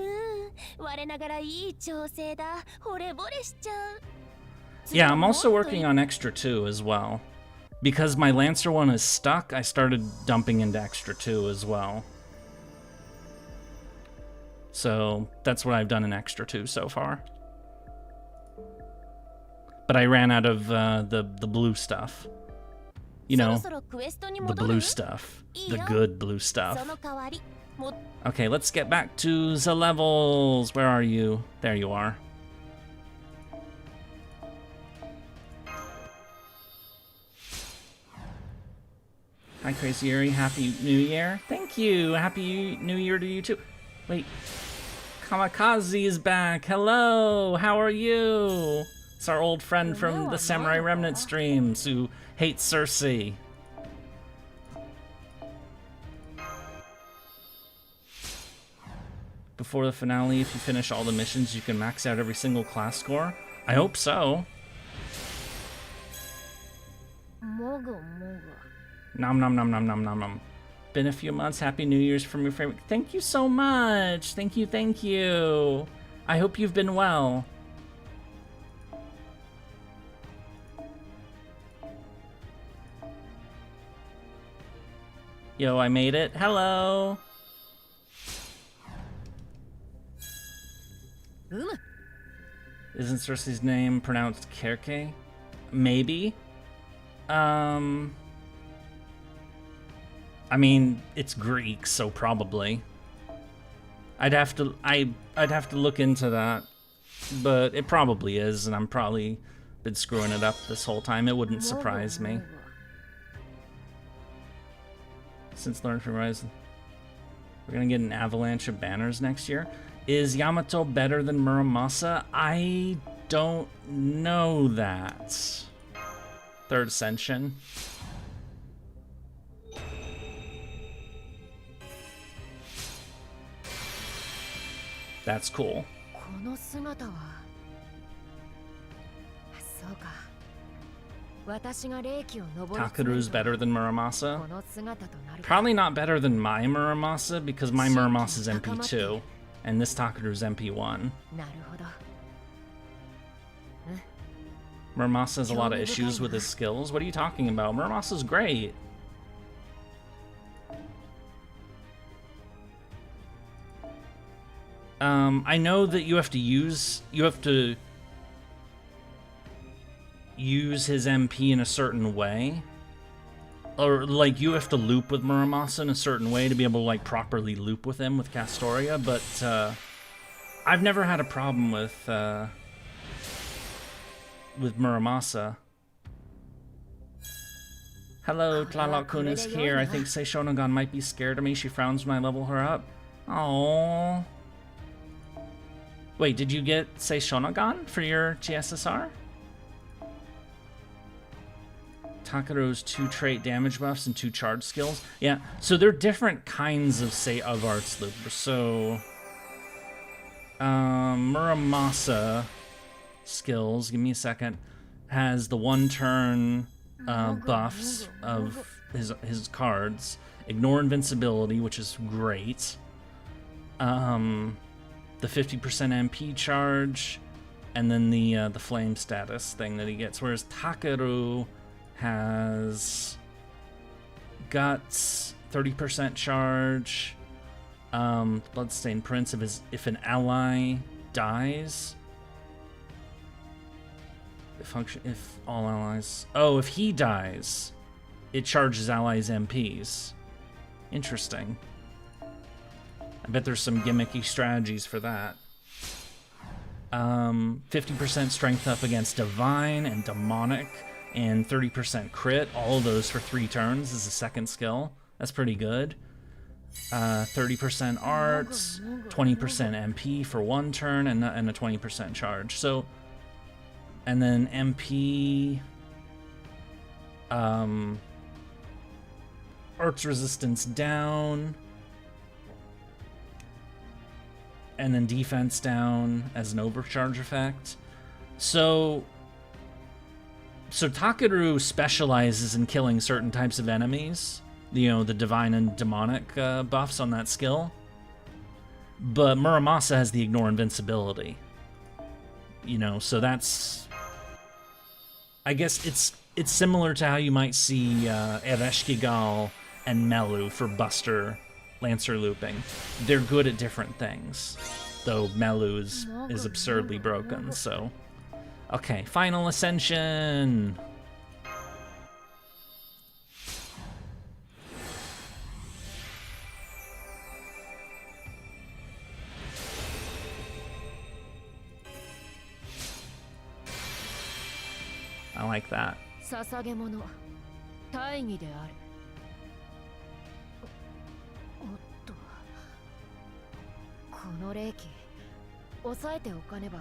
A: Yeah, I'm also working on Extra 2 as well. Because my Lancer one is stuck, I started dumping into Extra 2 as well. So that's what I've done in Extra 2 so far. But I ran out of the blue stuff. You know, the blue stuff. The good blue stuff. Okay, let's get back to the levels. Where are you? There you are. Hi, Crazy Yuri. Happy New Year. Thank you. Happy New Year to you, too. Wait. Kamikaze is back. Hello. How are you? It's our old friend from the Samurai Remnant streams who hates Cersei. Before the finale, if you finish all the missions, you can max out every single class score. I hope so. Nom nom nom nom nom nom nom. Been a few months. Happy New Year's from your favorite. Thank you so much. Thank you, thank you. I hope you've been well. Yo, I made it. Hello. Isn't Cersei's name pronounced Kerke? Maybe. I mean, it's Greek, so probably. I'd have to look into that, but it probably is, and I'm probably been screwing it up this whole time. It wouldn't surprise me. Since Learn from Rise, we're gonna get an avalanche of banners next year. Is Yamato better than Muramasa? I don't know that. Third Ascension. That's cool.
C: この姿はそうか私が霊気を登り詰める
A: Takeru's better than
C: こ
A: Muramasa.
C: の姿となる
A: Probably not better than my Muramasa because my Muramasa's MP2 and this Takeru's MP1.
C: なるほど
A: Muramasa has a lot of issues with his skills. What are you talking about? Muramasa's great. I know that you have to use his MP in a certain way. Or, like, you have to loop with Muramasa in a certain way to be able to, like, properly loop with him with Castoria, but, I've never had a problem with Muramasa. Hello, Tlalok-kun is here. I think Seishonagon might be scared of me. She frowns when I level her up. Aww. Wait, did you get Seishonagon for your GSSR? Takeru's 2 trait damage buffs and 2 charge skills. Yeah, so they're different kinds of arts loopers. So, Muramasa skills, give me a second, has the 1-turn buffs of his cards. Ignore invincibility, which is great. The 50% MP charge, and then the flame status thing that he gets. Whereas Takeru has Guts, 30% charge, Bloodstained Prince if an ally dies. If all allies... Oh, if he dies, it charges allies' MPs. Interesting. I bet there's some gimmicky strategies for that. 50% strength up against Divine and Demonic, and 30% crit. All of those for 3 turns is a second skill. That's pretty good. 30% arts, 20% MP for 1 turn, and a 20% charge. So, and then MP, arts resistance down, and then defense down as an overcharge effect. So Takeru specializes in killing certain types of enemies, you know, the divine and demonic buffs on that skill. But Muramasa has the ignore invincibility. You know, so that's... I guess it's similar to how you might see Ereshkigal and Melu for Buster Lancer looping. They're good at different things, though Melu is absurdly broken, so... Okay, Final Ascension! I like that.
C: 捧げ物大義であるおっとこの霊気抑えておかねば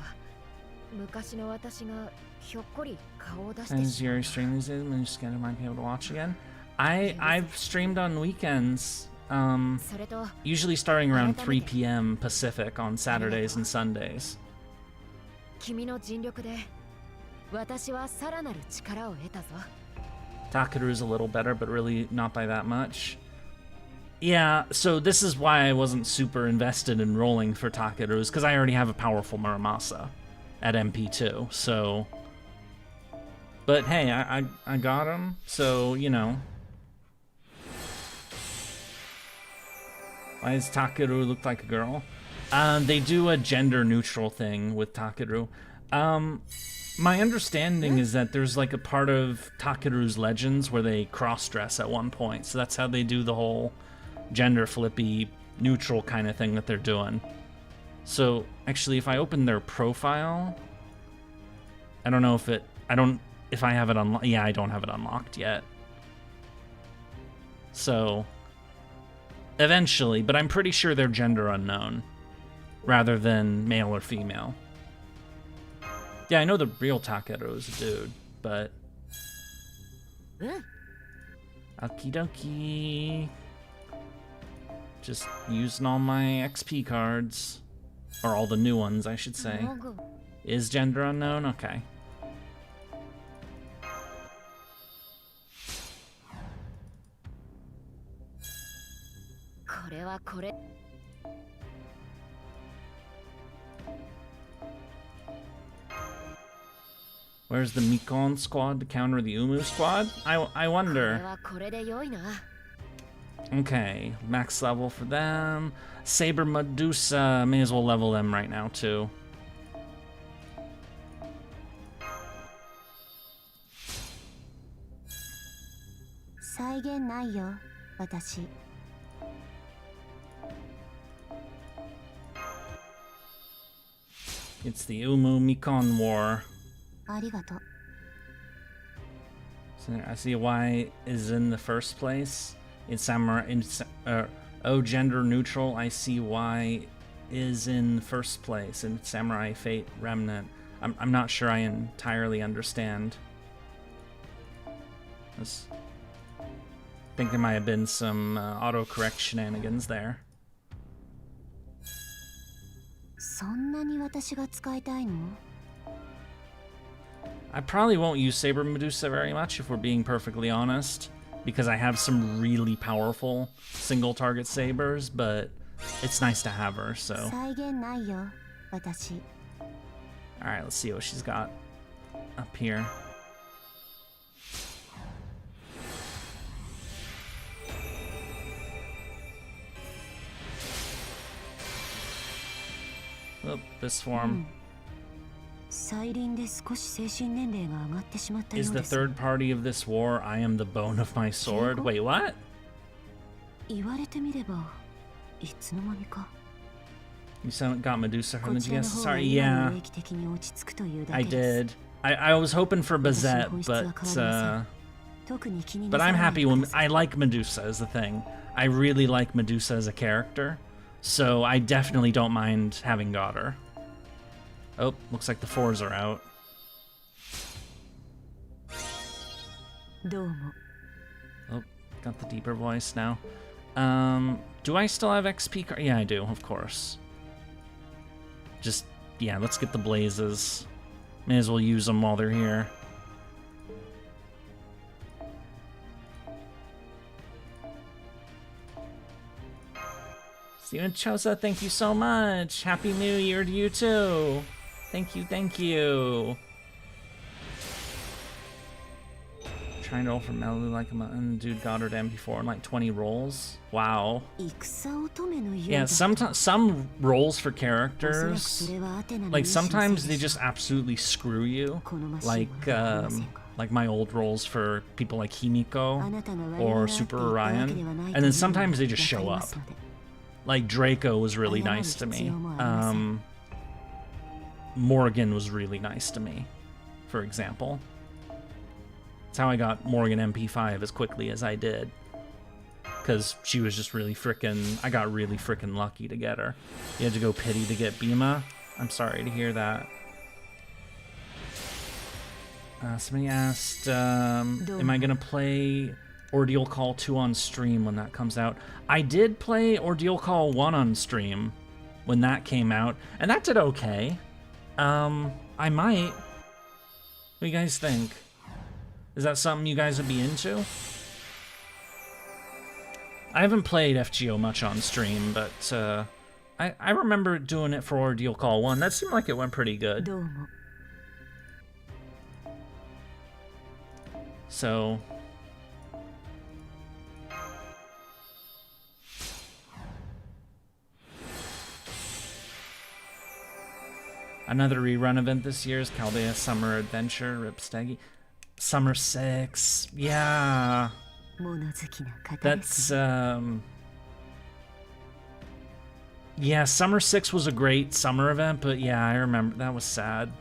C: 昔の私がひょっこり顔を出して
A: As your stream these days, I'm just gonna might be able to watch again. I've streamed on weekends,
C: それと
A: usually starting around 3 p.m. Pacific on Saturdays and Sundays.
C: 君の尽力で私はさらなる力を得たぞ
A: Takeru's a little better, but really not by that much. Yeah, so this is why I wasn't super invested in rolling for Takeru's, because I already have a powerful Muramasa at MP2, so... But hey, I got him, so, you know. Why does Takeru look like a girl? They do a gender-neutral thing with Takeru. My understanding is that there's like a part of Takeru's legends where they cross-dress at one point, so that's how they do the whole gender-flippy, neutral kind of thing that they're doing. So, actually, if I open their profile, I don't know if I have it unlocked. Yeah, I don't have it unlocked yet. So, eventually, but I'm pretty sure they're gender unknown rather than male or female. Yeah, I know the real Takeru is a dude, but... Okie dokie. Just using all my XP cards. Or all the new ones, I should say. Is gender unknown? Okay. Where's the Mikon squad to counter the Umu squad? I wonder. Okay, max level for them. Saber Medusa, may as well level them right now too. It's the Umu Mikon war. So I see why is in the first place. It's samurai. Oh, gender neutral. I see why is in first place in Samurai Fate Remnant. I'm not sure I entirely understand. I think there might have been some autocorrect shenanigans there. I probably won't use Saber Medusa very much if we're being perfectly honest, because I have some really powerful single target sabers, but it's nice to have her, so. Alright, let's see what she's got up here. Oh, this form. Is the third party of this war I am the bone of my sword? Wait, what? You got Medusa from the GSSR? Yeah, I did. I was hoping for Bazette, but I'm happy when I like Medusa is the thing. I really like Medusa as a character, so I definitely don't mind having got her. Oh, looks like the 4s are out. Oh, got the deeper voice now. Do I still have XP card? Yeah, I do, of course. Just, yeah, let's get the blazes. May as well use them while they're here. Steven Chosa, thank you so much. Happy New Year to you too. Thank you, thank you. Trying to roll for Melu like a dude got her to MP4 in like 20 rolls. Wow. Yeah, some rolls for characters, like sometimes they just absolutely screw you. Like my old rolls for people like Himiko or Super Orion, and then sometimes they just show up. Like Draco was really nice to me. Morgan was really nice to me, for example. That's how I got Morgan MP5 as quickly as I did. Because she was just really frickin'... I got really frickin' lucky to get her. You had to go pity to get Bima? I'm sorry to hear that. Somebody asked, am I gonna play Ordeal Call 2 on stream when that comes out? I did play Ordeal Call 1 on stream when that came out, and that did okay. I might. What do you guys think? Is that something you guys would be into? I haven't played FGO much on stream, but I remember doing it for Ordeal Call 1. That seemed like it went pretty good. So... Another rerun event this year is Chaldea Summer Adventure, Rip Staggy. Summer 6, yeah. That's, yeah, Summer 6 was a great summer event, but yeah, I remember, that was sad.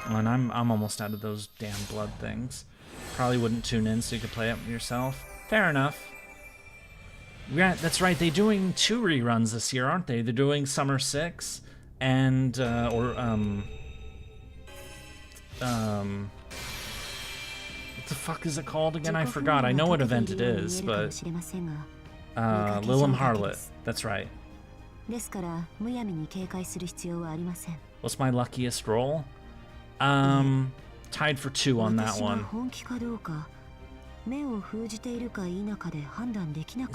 A: And I'm almost out of those damn blood things. Probably wouldn't tune in so you could play it yourself. Fair enough. Yeah, that's right. They're doing 2 reruns this year, aren't they? They're doing Summer 6 and what the fuck is it called again? I forgot. I know what event it is, but Lilim Harlot. That's right. What's my luckiest roll? Tied for 2 on that one. Is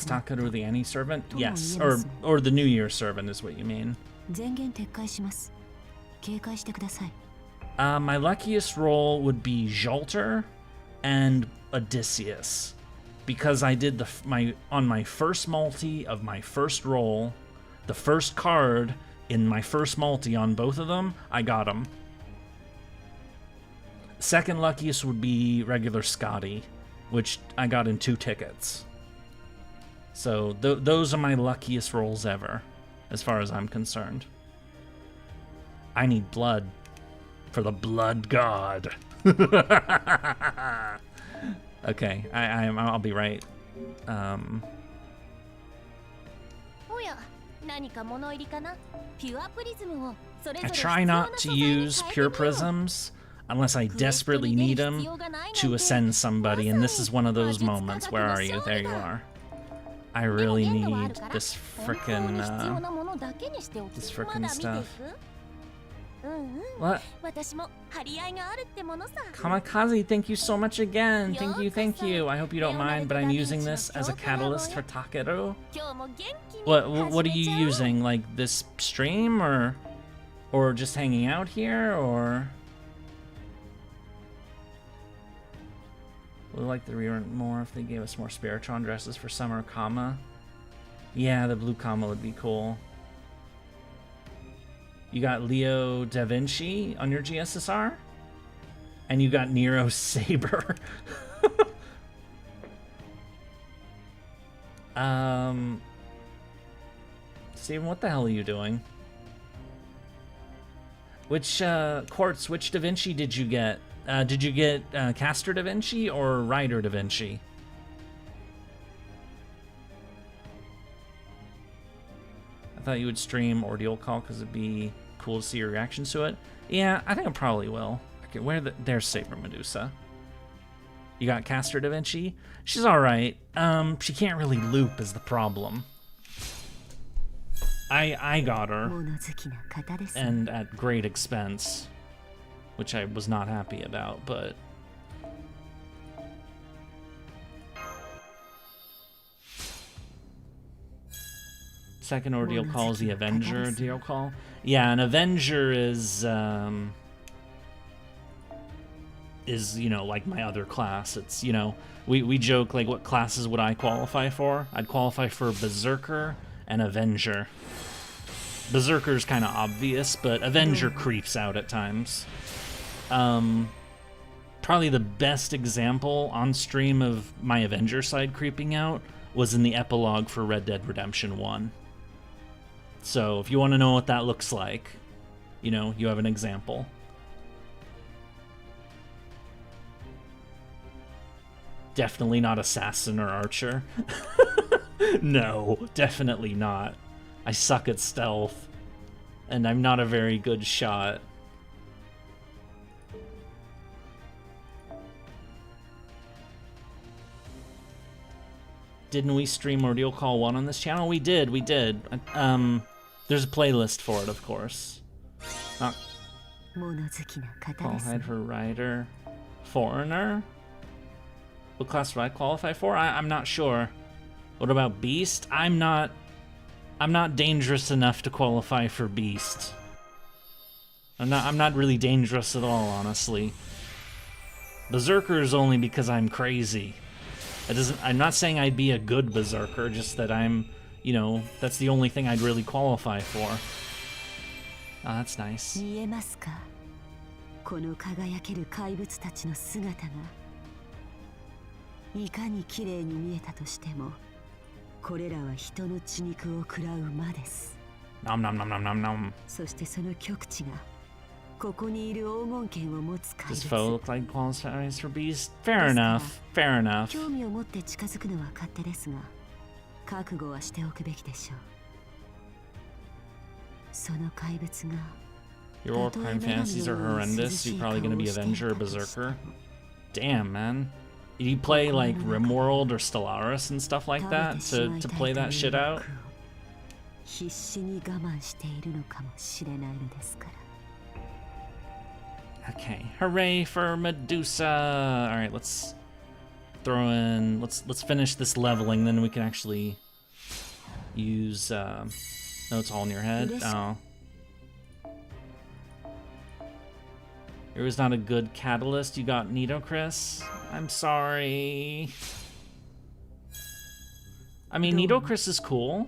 A: Takeru the Annie servant? Yes, or the New Year servant is what you mean. My luckiest roll would be Jolter and Odysseus, because I did on my first multi of my first roll, the first card in my first multi on both of them, I got them. Second luckiest would be regular Scotty, which I got in 2 tickets. So those are my luckiest rolls ever, as far as I'm concerned. I need blood for the blood god. Okay, I'll be right. I try not to use pure prisms unless I desperately need them to ascend somebody, and this is one of those moments. Where are you? There you are. I really need this frickin' stuff. What? Kamikaze, thank you so much again. Thank you. I hope you don't mind, but I'm using this as a catalyst for Takeru. What are you using? Like this stream or just hanging out here, or? Would like to rerun more if they gave us more Spiritron dresses for summer, comma. Yeah, the blue comma would be cool. You got Leo da Vinci on your GSSR? And you got Nero Saber. Steven, what the hell are you doing? Which, Quartz, which Da Vinci did you get? Did you get Caster Da Vinci or Rider Da Vinci? I thought you would stream Ordeal Call because it'd be cool to see your reactions to it. Yeah, I think I probably will. Okay, there's Saber Medusa. You got Caster Da Vinci? She's alright. She can't really loop is the problem. I got her, and at great expense, which I was not happy about, but... Second Ordeal Call is the Avenger Ordeal Call. Yeah, an Avenger is, you know, like my other class. It's, you know, we joke, like, what classes would I qualify for? I'd qualify for Berserker and Avenger. Berserker's kind of obvious, but Avenger creeps out at times. Probably the best example on stream of my Avenger side creeping out was in the epilogue for Red Dead Redemption 1. So if you want to know what that looks like, you know, you have an example. Definitely not Assassin or Archer. No, definitely not. I suck at stealth, and I'm not a very good shot. Didn't we stream Ordeal Call 1 on this channel? We did. There's a playlist for it, of course. Qualified for Rider. Foreigner? What class would I qualify for? I'm not sure. What about Beast? I'm not dangerous enough to qualify for Beast. I'm not really dangerous at all, honestly. Berserker is only because I'm crazy. I'm not saying I'd be a good Berserker, just that I'm, you know, that's the only thing I'd really qualify for. Oh, that's nice. Nom nom nom nom nom nom. Does foe look like qualifies for Beast? Fair enough. Fair enough.
B: 覚悟はしておくべきでしょう。その怪物が
A: Your war crime fantasies are horrendous. You're probably gonna be Avenger or Berserker. Damn, man. Did you play like Rimworld or Stellaris and stuff like that to play that shit out?
B: 必死に我慢しているのかもしれないのですから。
A: Okay, hooray for Medusa! All right, let's throw in. Let's finish this leveling, then we can actually use. No, it's all in your head. Oh, it was not a good catalyst. You got Nitocris. I'm sorry. I mean, Nitocris is cool.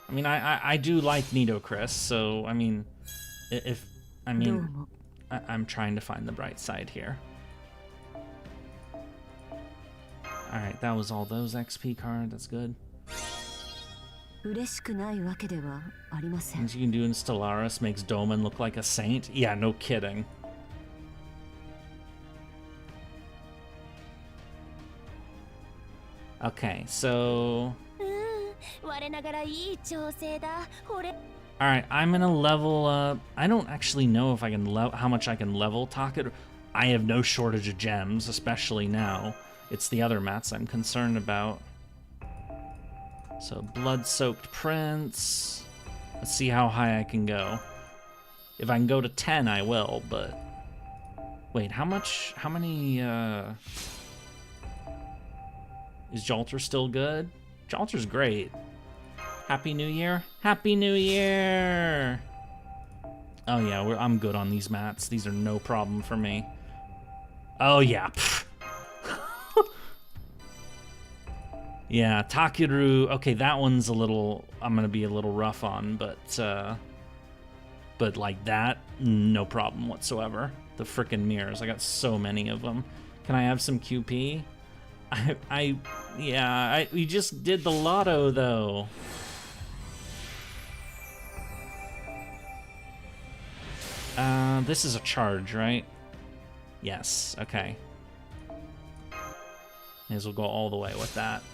A: I mean, I do like Nitocris, so I mean, I'm trying to find the bright side here. All right, that was all those XP cards. That's good.
B: 嬉しくないわけではありません。
A: Things you can do in Stellaris makes Doman look like a saint. Yeah, no kidding. Okay, so. Alright, I'm gonna level up. I don't actually know if I can how much I can level Takeru. I have no shortage of gems, especially now. It's the other mats I'm concerned about. So, Blood-Soaked Prince. Let's see how high I can go. If I can go to 10, I will, but... Wait, how many, Is Jalter still good? Jalter's great. Happy New Year? Happy New Year! Oh yeah, I'm good on these mats. These are no problem for me. Oh yeah. Yeah, Takeru. Okay, that one's a little. I'm gonna be a little rough on, but like that, no problem whatsoever. The frickin' mirrors. I got so many of them. Can I have some QP? We just did the lotto though. This is a charge, right? Yes, okay. May as well go all the way with that.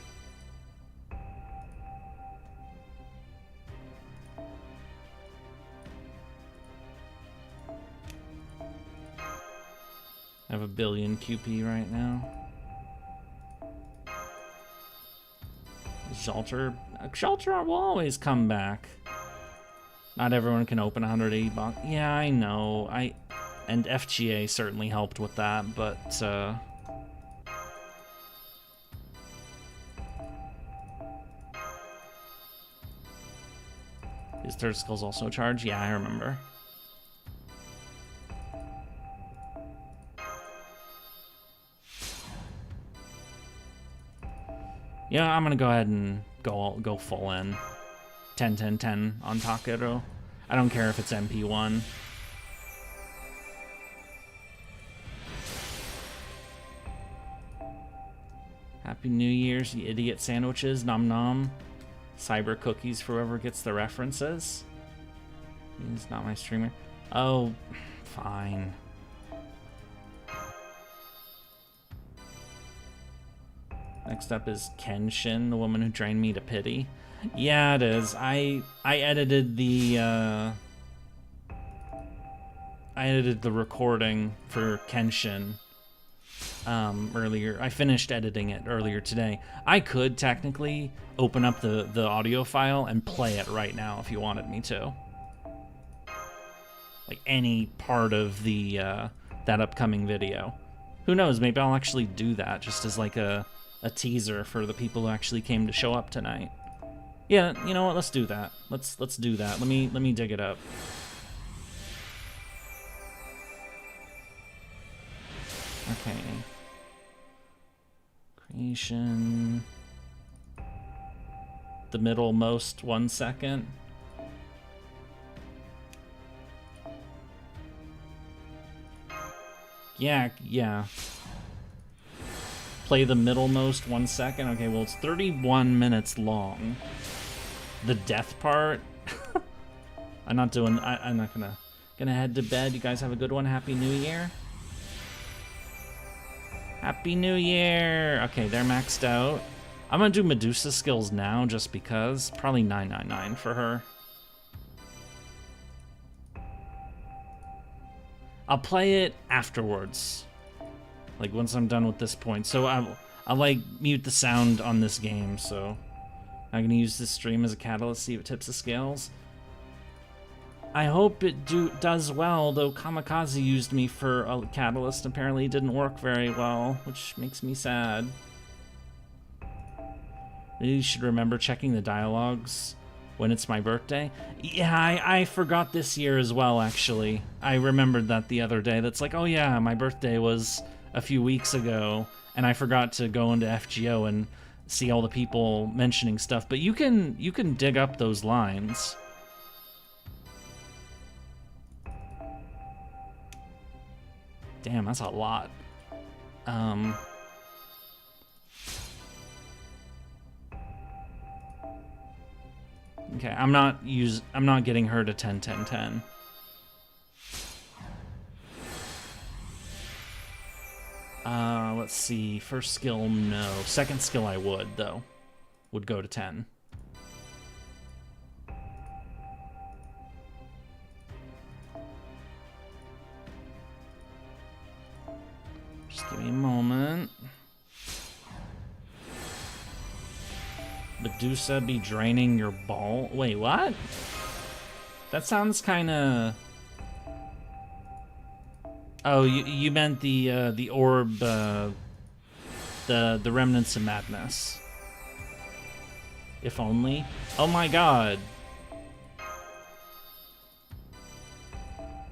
A: I have a billion QP right now. Jalter will always come back. Not everyone can open 180 box. Yeah, I know. And FGA certainly helped with that, but his third skill's also charged? Yeah, I remember. Yeah, I'm gonna go ahead and go full in. 10, 10, 10 on Takeru. I don't care if it's MP1. Happy New Year's, you idiot sandwiches. Nom nom. Cyber cookies for whoever gets the references. He's not my streamer. Oh, fine. Next up is Kenshin, the woman who drained me to pity. Yeah, it is. I edited the recording for Kenshin earlier. I finished editing it earlier today. I could technically open up the audio file and play it right now if you wanted me to. Like any part of the that upcoming video. Who knows, maybe I'll actually do that just as like a teaser for the people who actually came to show up tonight. Yeah, you know what? Let's do that. Let's do that. Let me dig it up. Okay. Creation. The middlemost 1 second. Yeah. Play the middlemost 1 second. Okay, well it's 31 minutes long. The death part. I'm not gonna head to bed. You guys have a good one. Happy New Year. Happy New Year! Okay, they're maxed out. I'm gonna do Medusa skills now just because. Probably 999 for her. I'll play it afterwards. Like once I'm done with this point. So I'll like mute the sound on this game, so I'm gonna use this stream as a catalyst, see if it tips the scales. I hope it does well, though Kamikaze used me for a catalyst. Apparently it didn't work very well, which makes me sad. Maybe you should remember checking the dialogues when it's my birthday. Yeah, I forgot this year as well, actually. I remembered that the other day. That's like, oh yeah, my birthday was a few weeks ago, and I forgot to go into FGO and see all the people mentioning stuff. But you can dig up those lines. Damn, that's a lot. Okay, I'm not getting her to 10 10 10. Let's see. First skill, no. Second skill I would, though. Would go to 10. Just give me a moment. Medusa be draining your ball? Wait, what? That sounds kinda... Oh, you meant the orb, the Remnants of Madness. If only. Oh my god.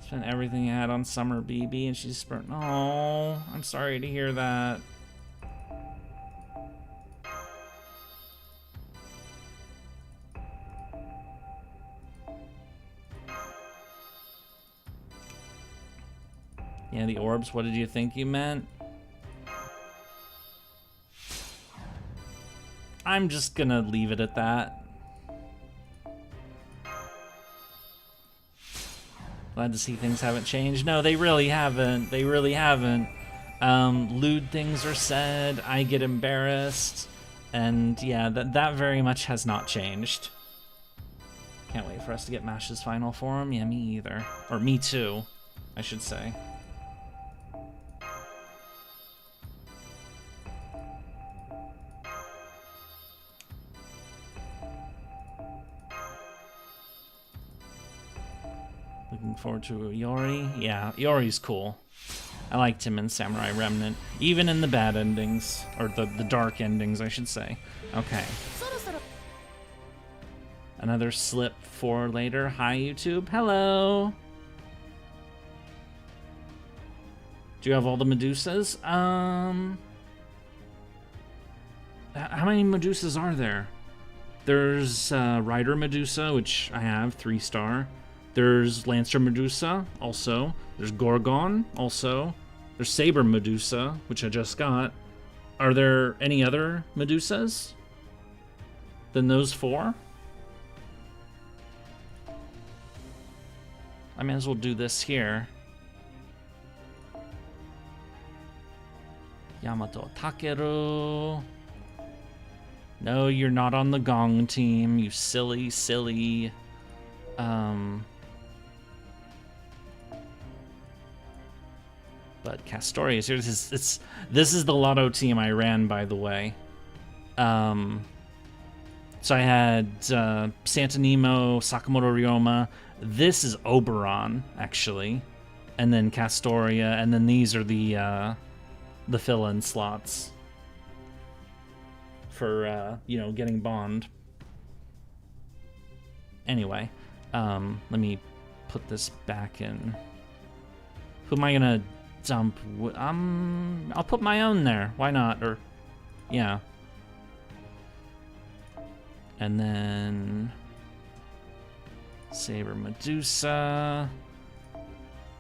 A: Spent everything I had on Summer BB and she's burnt. Oh, I'm sorry to hear that. Yeah, the orbs, what did you think you meant? I'm just gonna leave it at that. Glad to see things haven't changed. No, they really haven't. They really haven't. Lewd things are said, I get embarrassed, and yeah, that very much has not changed. Can't wait for us to get Mash's final form. Yeah, me either. Or me too, I should say. Looking forward to Iori. Yeah, Iori's cool. I liked him in Samurai Remnant, even in the bad endings, or the dark endings, I should say. Okay. Another slip for later. Hi, YouTube. Hello. Do you have all the Medusas? How many Medusas are there? There's Rider Medusa, which I have, 3-star. There's Lancer Medusa, also. There's Gorgon, also. There's Saber Medusa, which I just got. Are there any other Medusas than those 4? I may as well do this here. Yamato Takeru. No, you're not on the Gong team, you silly. But Castoria is here. This is the Lotto team I ran, by the way. So I had Santanimo, Sakamoto Ryoma. This is Oberon, actually, and then Castoria, and then these are the fill-in slots for getting Bond. Anyway, let me put this back in. Who am I gonna dump? I'll put my own there. Why not? Or, yeah. And then Saber Medusa.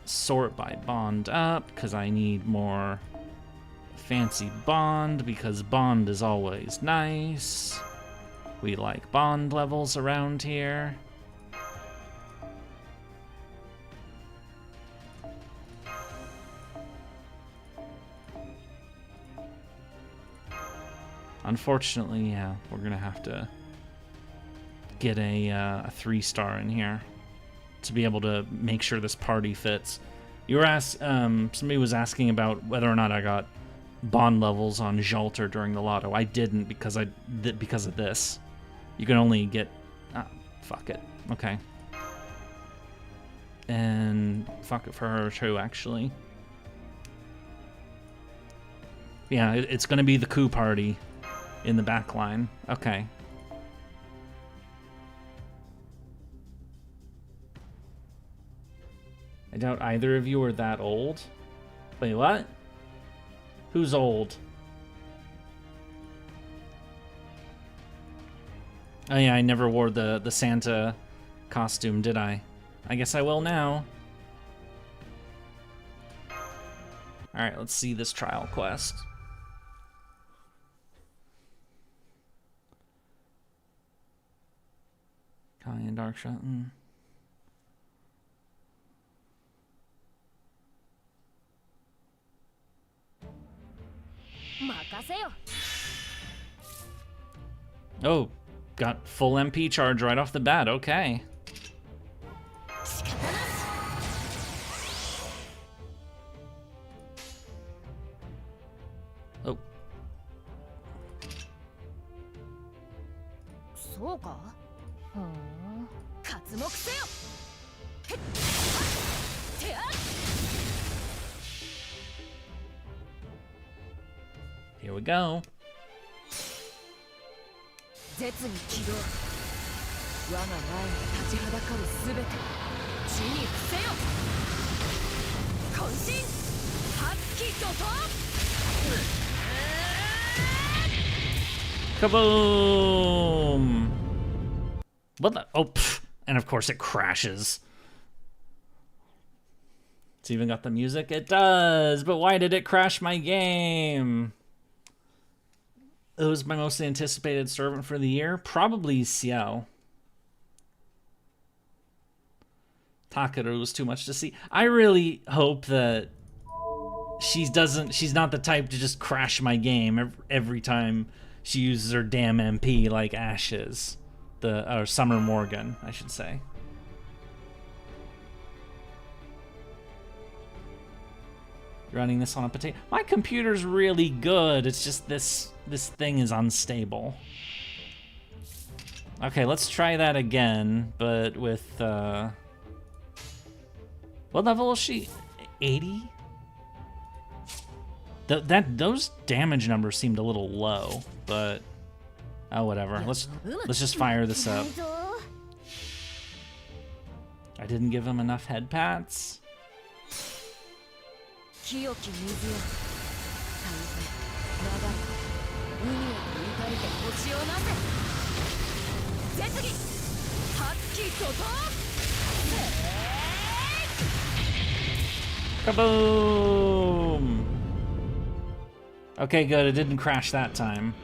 A: Sort by Bond up, because I need more fancy Bond, because Bond is always nice. We like Bond levels around here. Unfortunately, yeah, we're gonna have to get a 3-star in here to be able to make sure this party fits. You were somebody was asking about whether or not I got bond levels on Jalter during the lotto. I didn't because because of this. You can only get fuck it. Okay. And fuck it for her too, actually. Yeah, it's gonna be the coup party in the back line. Okay. I doubt either of you are that old. Wait, what? Who's old? Oh yeah, I never wore the Santa costume, did I? I guess I will now. Alright, let's see this trial quest. Kali and Darkshot. Oh, got full MP charge right off the bat. Okay. Oh. Here we go. Kaboom! What the? Oh, pff. And of course it crashes. It's even got the music? It does! But why did it crash my game? It was my most anticipated servant for the year? Probably Xiao. Takeru was too much to see. I really hope that she's not the type to just crash my game every time she uses her damn MP like Ash is. Or Summer Morgan, I should say. Running this on a potato. My computer's really good. It's just this thing is unstable. Okay, let's try that again, but with what level is she? 80? Those damage numbers seemed a little low, but oh whatever. Let's just fire this up. I didn't give him enough head pats. Kaboom! Okay, good. It didn't crash that time.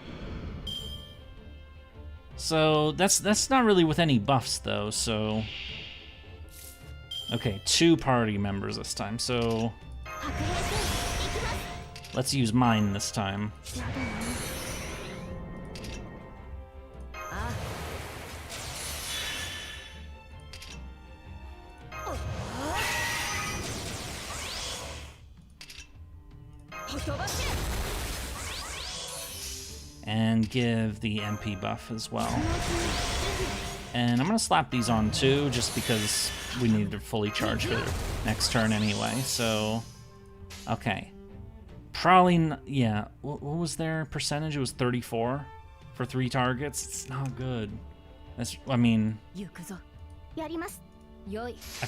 A: So that's not really with any buffs though. So okay, 2 party members this time. So let's use mine this time. And give the MP buff as well. And I'm gonna slap these on too, just because we need to fully charge for next turn anyway, so... Okay. Probably, yeah, what was their percentage? It was 34 for 3 targets? It's not good. That's, I mean... I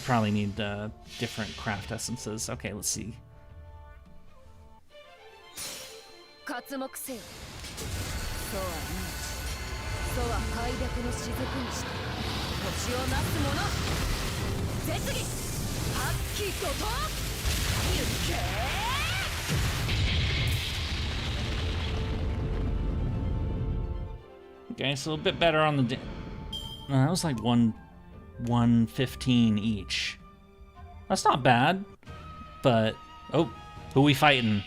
A: probably need different craft essences. Okay, let's see. Okay, so a bit better on the... that was like 115 each. That's not bad, but... Oh, who we fighting?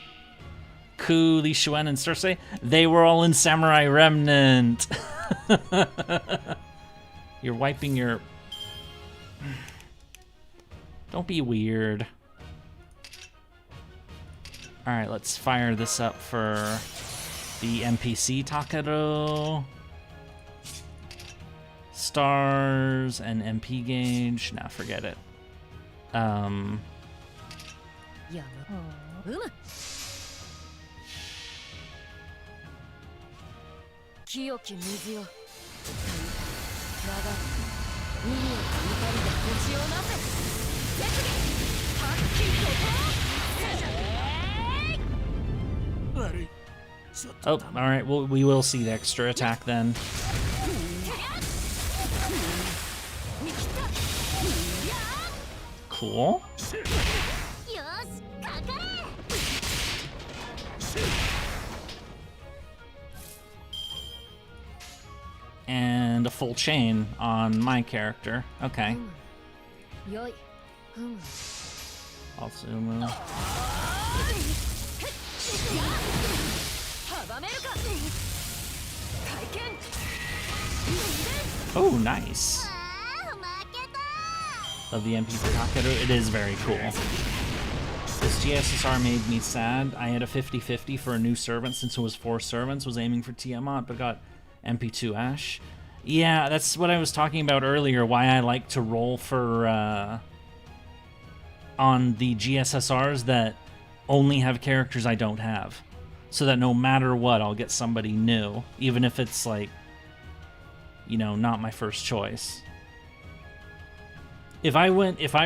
A: Haku, Li Shuen, and Cersei, they were all in Samurai Remnant. You're wiping your... Don't be weird. Alright, let's fire this up for the NPC Takeru. Stars and MP gauge. Nah, forget it. Oh, alright, well, we will see the extra attack then. Cool. And a full chain on my character. Okay. Also Umu. Oh, nice. Of the MP for Takeru. It is very cool. This GSSR made me sad. I had a 50-50 for a new servant since it was 4 servants. Was aiming for Tiamat, but got MP2 Ash. Yeah, that's what I was talking about earlier, why I like to roll for on the GSSRs that only have characters I don't have. So that no matter what, I'll get somebody new, even if it's like, you know, not my first choice. If I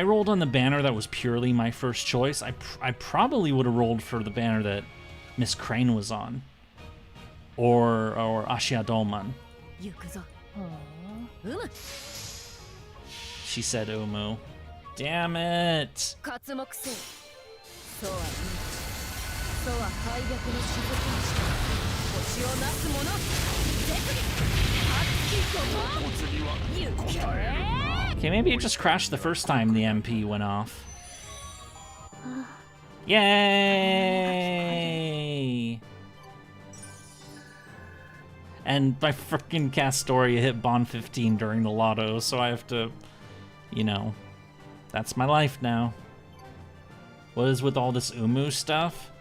A: rolled on the banner that was purely my first choice, I probably would have rolled for the banner that Miss Crane was on, or Ashia Dolman. She said Umu. Damn it! Okay, maybe it just crashed the first time the MP went off. Yay! And my frickin' Castoria hit Bond 15 during the lotto, so I have to, you know, that's my life now. What is with all this Umu stuff?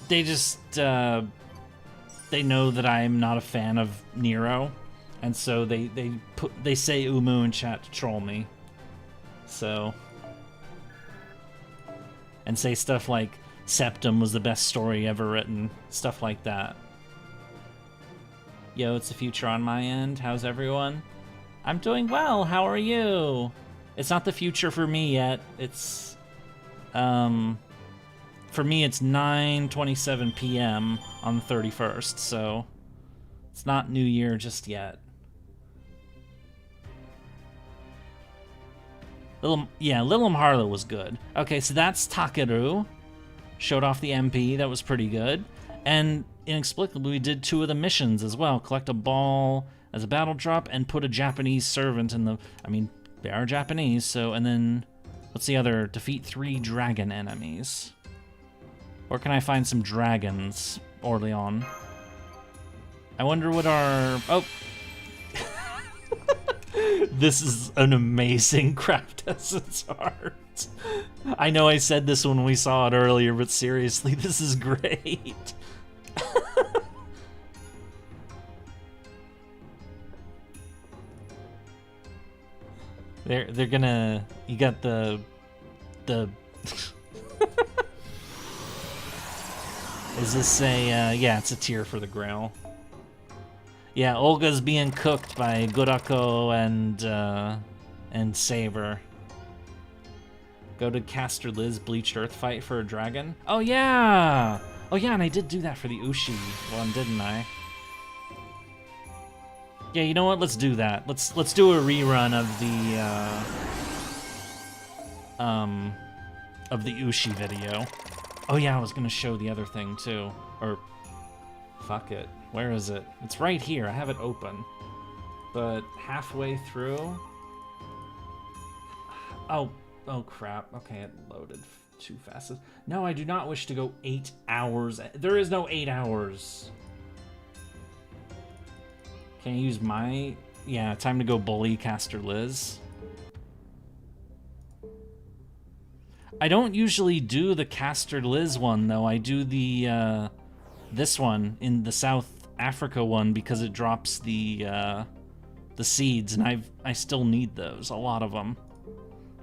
A: They just, they know that I'm not a fan of Nero, and so they say Umu in chat to troll me. So, and say stuff like Septum was the best story ever written, stuff like that. Yo, it's the future on my end. How's everyone? I'm doing well. How are you? It's not the future for me yet. It's for me it's 9:27 p.m. on the 31st, so it's not New Year just yet. Lilim Harlow was good. Okay, so that's Takeru. Showed off the MP, that was pretty good. And inexplicably, we did 2 of the missions as well. Collect a ball as a battle drop and put a Japanese servant in the... I mean, they are Japanese, so... And then, what's the other? Defeat 3 dragon enemies. Where can I find some dragons? Orleans. I wonder what our... Oh! This is an amazing craft essence art. I know I said this when we saw it earlier, but seriously, this is great. They're gonna... You got the... Is this a... yeah, it's a tier for the Grail. Yeah, Olga's being cooked by Gurako and Saber. Go to Caster Liz Bleached Earth fight for a dragon. Oh yeah! Oh yeah, and I did do that for the Ushi one, didn't I? Yeah, you know what? Let's do that. Let's do a rerun of the Ushi video. Oh yeah, I was gonna show the other thing too. Or fuck it. Where is it? It's right here. I have it open. But halfway through... Oh crap. Okay, it loaded. too fast. No, I do not wish to go 8 hours. There is no 8 hours. Can I use my... Yeah, time to go bully Caster Liz. I don't usually do the Caster Liz one, though. I do the, this one, in the South Africa one, because it drops the seeds, and I still need those, a lot of them.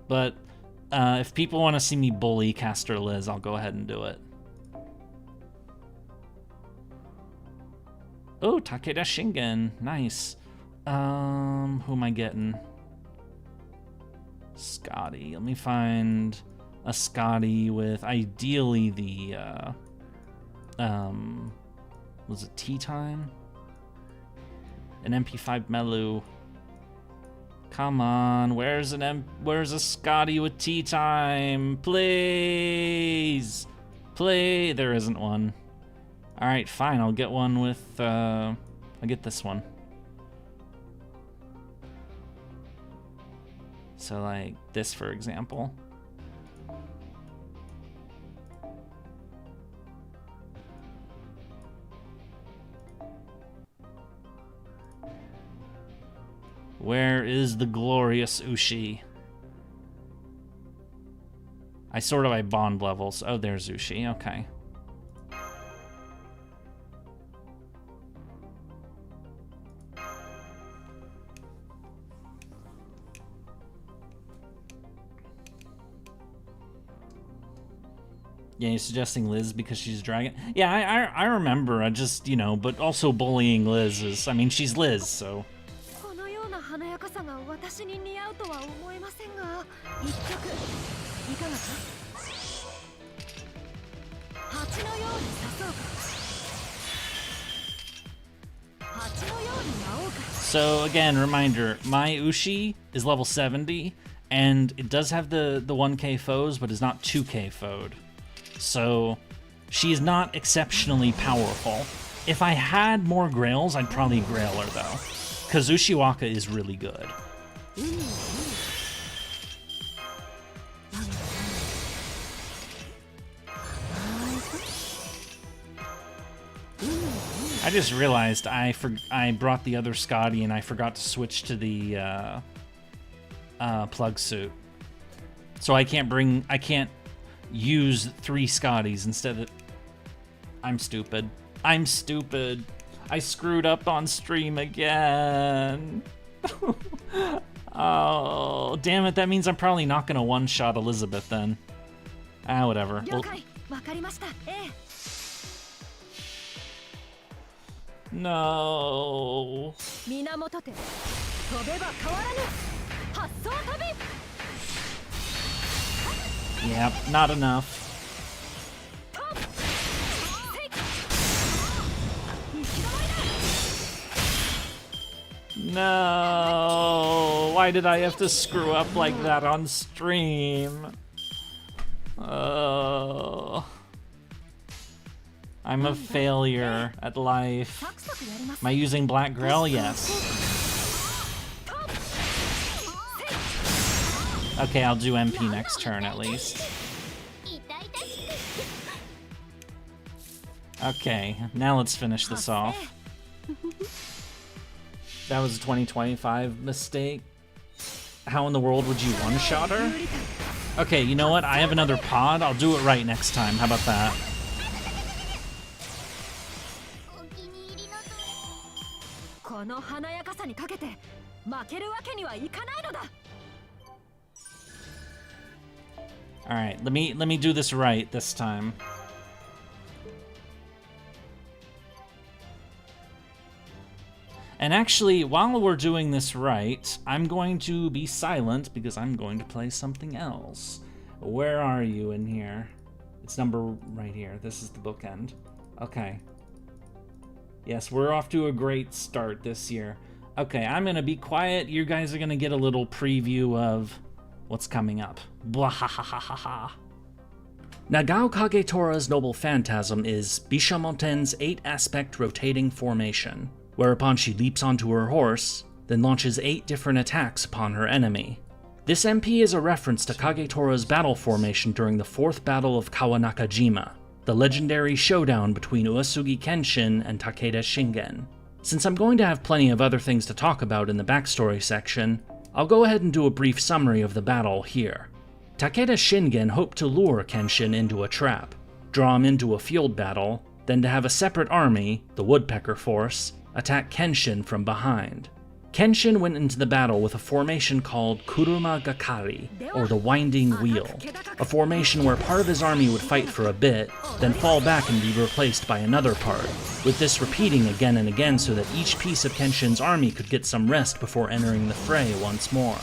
A: But if people want to see me bully Caster Liz, I'll go ahead and do it. Oh, Takeda Shingen, nice. Who am I getting? Scotty. Let me find a Scotty with ideally the was it Tea Time? An MP5 Melu. Come on, where's a Scotty with Tea Time? Please. There isn't one. All right, fine. I'll get one with I'll get this one. So like this, for example. Where is the glorious Ushi? I sort of by bond levels. Oh, there's Ushi. Okay. Yeah, you're suggesting Liz because she's a dragon? Yeah, I remember. I just, you know, but also bullying Liz is, I mean, she's Liz, so. So again, reminder, my Ushi is level 70, and it does have the 1k foes, but is not 2k foed. So she is not exceptionally powerful. If I had more Grails, I'd probably Grail her though, because Ushiwaka is really good. I just realized I brought the other Scotty and I forgot to switch to the plug suit. So I can't use 3 Scotties instead of... I'm stupid. I screwed up on stream again. Oh, damn it. That means I'm probably not going to one-shot Elizabeth then. Ah, whatever. No. Yep, not enough. No. Why did I have to screw up like that on stream? Oh. I'm a failure at life. Am I using Black Grail? Yes. Okay, I'll do MP next turn at least. Okay, now let's finish this off. That was a 2025 mistake. How in the world would you one-shot her? Okay, you know what? I have another pod. I'll do it right next time. How about that? All right, let me do this right this time. And actually, while we're doing this right, I'm going to be silent because I'm going to play something else. Where are you in here? It's number right here. This is the bookend. Okay. Yes, we're off to a great start this year. Okay, I'm gonna be quiet. You guys are gonna get a little preview of what's coming up. Bwahahahaha. Nagao Kagetora's noble phantasm is Bishamonten's 8-aspect rotating formation, whereupon she leaps onto her horse, then launches 8 different attacks upon her enemy. This MP is a reference to Kagetora's battle formation during the 4th Battle of Kawanakajima, the legendary showdown between Uesugi Kenshin and Takeda Shingen. Since I'm going to have plenty of other things to talk about in the backstory section, I'll go ahead and do a brief summary of the battle here. Takeda Shingen hoped to lure Kenshin into a trap, draw him into a field battle, then to have a separate army, the Woodpecker Force, attack Kenshin from behind. Kenshin went into the battle with a formation called Kuruma Gakari, or the Winding Wheel, a formation where part of his army would fight for a bit, then fall back and be replaced by another part, with this repeating again and again so that each piece of Kenshin's army could get some rest before entering the fray once more.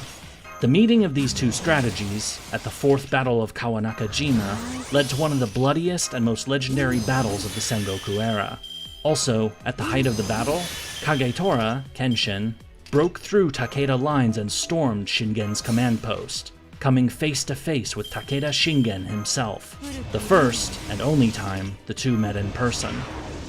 A: The meeting of these two strategies, at the 4th Battle of Kawanakajima, led to one of the bloodiest and most legendary battles of the Sengoku era. Also, at the height of the battle, Kagetora, Kenshin, broke through Takeda lines and stormed Shingen's command post, coming face to face with Takeda Shingen himself, the first and only time the two met in person.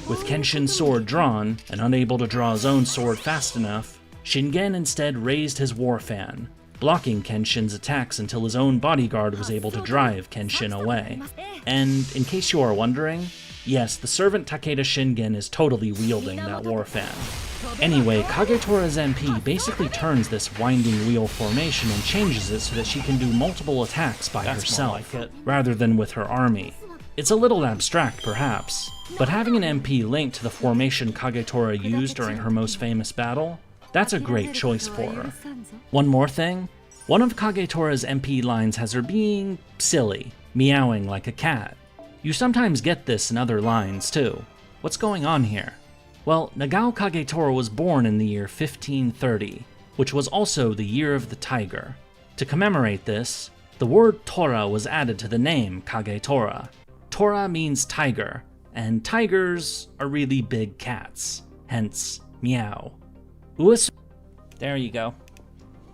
A: With Kenshin's sword drawn, and unable to draw his own sword fast enough, Shingen instead raised his war fan, blocking Kenshin's attacks until his own bodyguard was able to drive Kenshin away. And in case you are wondering, yes, the servant Takeda Shingen is totally wielding that war fan. Anyway, Kagetora's MP basically turns this winding wheel formation and changes it so that she can do multiple attacks by herself, rather than with her army. It's a little abstract perhaps, but having an MP linked to the formation Kagetora used during her most famous battle, that's a great choice for her. One more thing, one of Kagetora's MP lines has her being silly, meowing like a cat. You sometimes get this in other lines too. What's going on here? Well, Nagao Kagetora was born in the year 1530, which was also the year of the tiger. To commemorate this, the word Tora was added to the name Kagetora. Tora means tiger, and tigers are really big cats, hence meow. There you go.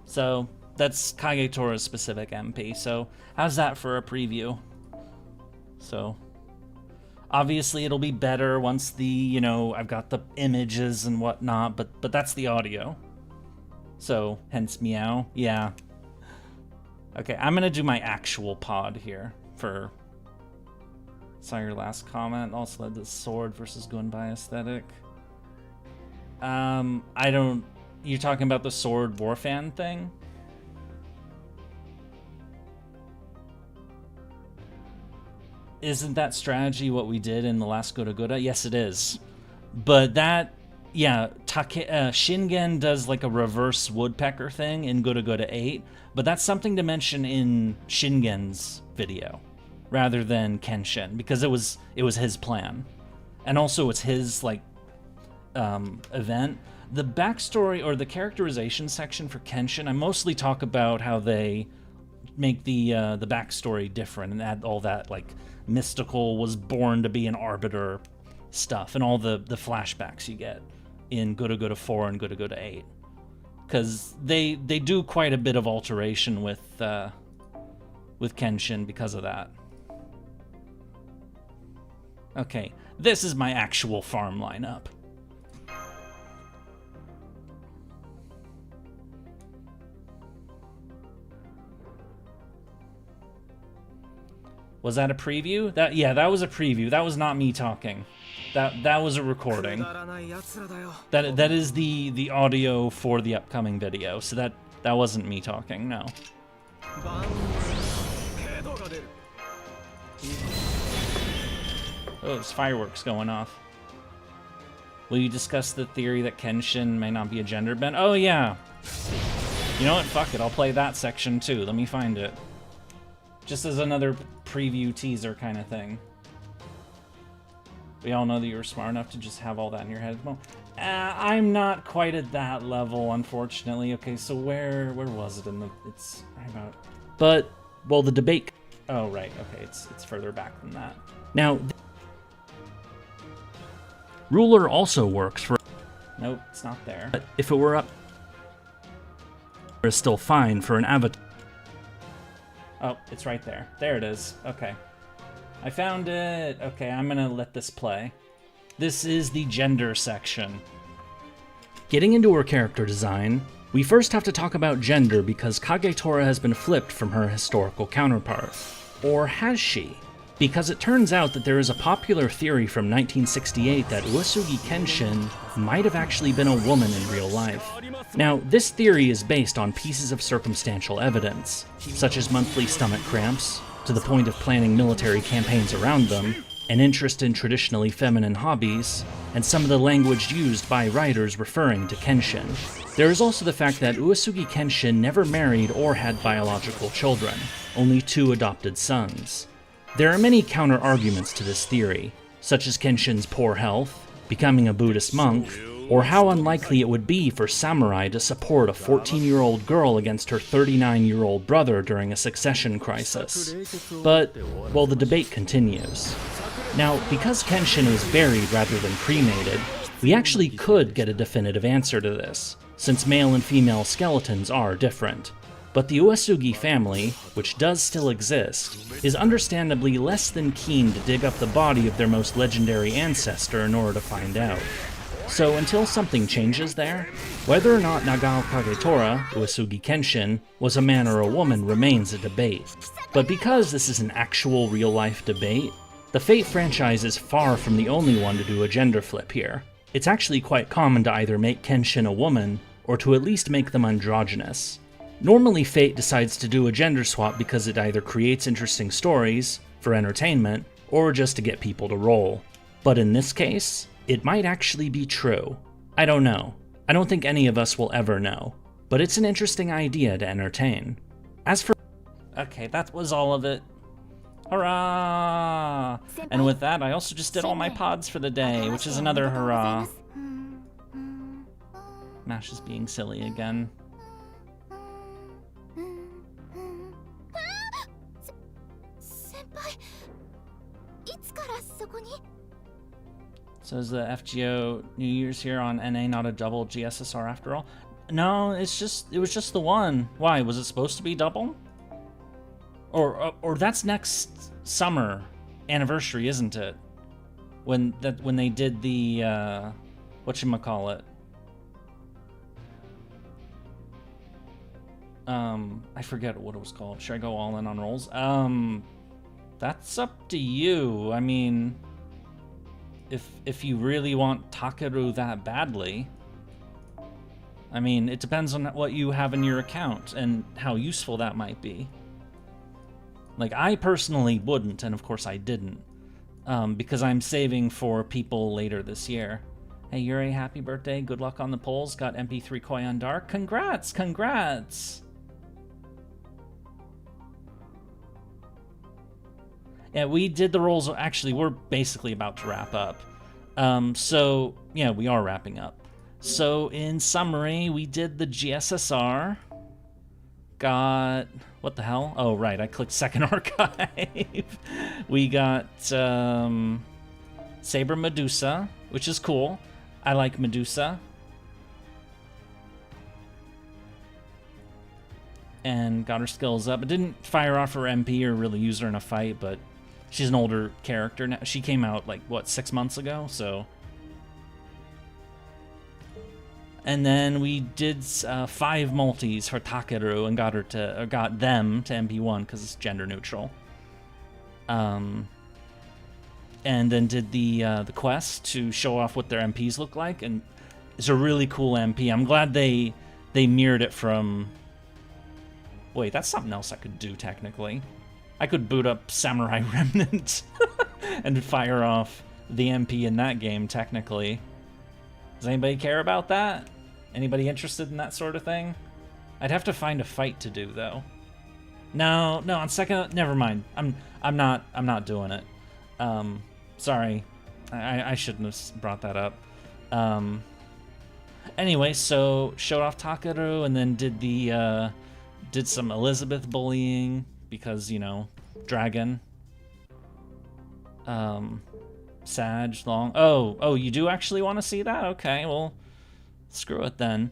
A: So, that's Kagetora's specific MP, so how's that for a preview? So, obviously it'll be better once the, I've got the images and whatnot, but that's the audio. So, hence meow, yeah. Okay, I'm gonna do my actual pod here for... Saw your last comment, also led the sword versus Gunbai aesthetic. I don't... You're talking about the sword warfan thing? Isn't that strategy what we did in the last Gura? Yes, it is. But that, yeah, Shingen does like a reverse woodpecker thing in Gura 8, but that's something to mention in Shingen's video, rather than Kenshin, because it was his plan. And also it's his, like, event. The backstory, or the characterization section for Kenshin, I mostly talk about how they make the backstory different and add all that, like, mystical, was born to be an arbiter stuff, and all the flashbacks you get in Gura 4 and Gura 8. Because they do quite a bit of alteration with Kenshin because of that. Okay, this is my actual farm lineup. Was that a preview? That was a preview. That was not me talking. That was a recording. That is the audio for the upcoming video. So that wasn't me talking. No. Oh, there's fireworks going off. Will you discuss the theory that Kenshin may not be a gender bend? Oh yeah. You know what? Fuck it. I'll play that section too. Let me find it. Just as another preview teaser kind of thing. We all know that you were smart enough to just have all that in your head. Well, I'm not quite at that level, unfortunately. Okay, so where was it in the... It's right about... But, well, the debate... Oh, right. Okay, it's further back than that. Now... Ruler also works for... Nope, it's not there. But if it were up... It's still fine for an avatar. Oh, it's right there. There it is. Okay. I found it. Okay, I'm gonna let this play. This is the gender section. Getting into her character design, We first have to talk about gender because Kagetora has been flipped from her historical counterpart. Or has she? Because it turns out that there is a popular theory from 1968 that Uesugi Kenshin might have actually been a woman in real life. Now, this theory is based on pieces of circumstantial evidence, such as monthly stomach cramps, to the point of planning military campaigns around them, an interest in traditionally feminine hobbies, and some of the language used by writers referring to Kenshin. There is also the fact that Uesugi Kenshin never married or had biological children, only 2 adopted sons. There are many counter-arguments to this theory, such as Kenshin's poor health, becoming a Buddhist monk, or how unlikely it would be for samurai to support a 14-year-old girl against her 39-year-old brother during a succession crisis. But, well, the debate continues. Now, because Kenshin was buried rather than cremated, we actually could get a definitive answer to this, since male and female skeletons are different. But the Uesugi family, which does still exist, is understandably less than keen to dig up the body of their most legendary ancestor in order to find out. So until something changes there, whether or not Nagao Kagetora, Uesugi Kenshin, was a man or a woman remains a debate. But because this is an actual real-life debate, the Fate franchise is far from the only one to do a gender flip here. It's actually quite common to either make Kenshin a woman, or to at least make them androgynous. Normally Fate decides to do a gender swap because it either creates interesting stories, for entertainment, or just to get people to roll. But in this case, it might actually be true. I don't know. I don't think any of us will ever know. But it's an interesting idea to entertain. As for... Okay, that was all of it. Hurrah! And with that, I also just did all my pods for the day, which is another hurrah. Mash is being silly again. So is the FGO New Year's here on NA not a double GSSR after all? No, it was just the one. Why, was it supposed to be double? Or that's next summer anniversary, isn't it? When they did the whatchamacallit? I forget what it was called. Should I go all in on rolls? That's up to you. I mean, if you really want Takeru that badly, I mean, it depends on what you have in your account and how useful that might be. Like, I personally wouldn't, and of course I didn't, because I'm saving for people later this year. Hey, Yuri, happy birthday. Good luck on the polls. Got MP3 Koi on Dark. Congrats, congrats. Yeah, we did the rolls. Actually, we're basically about to wrap up. So, yeah, we are wrapping up. So, in summary, we did the GSSR. Got... What the hell? Oh, right, I clicked Second Archive. We got Saber Medusa, which is cool. I like Medusa. And got her skills up. It didn't fire off her MP or really use her in a fight, but she's an older character now. She came out, like, what, 6 months ago? So... And then we did 5 multis for Takeru and got them to MP1 because it's gender neutral. And then did the quest to show off what their MPs look like, and it's a really cool MP. I'm glad they mirrored it from. Wait, that's something else I could do technically. I could boot up Samurai Remnant and fire off the MP in that game technically. Does anybody care about that? Anybody interested in that sort of thing? I'd have to find a fight to do though. No, on second, never mind. I'm not doing it. Sorry, I shouldn't have brought that up. Anyway, so showed off Takeru and then did some Elizabeth bullying because, you know, dragon. Sag long. Oh, you do actually want to see that? Okay, well. Screw it then.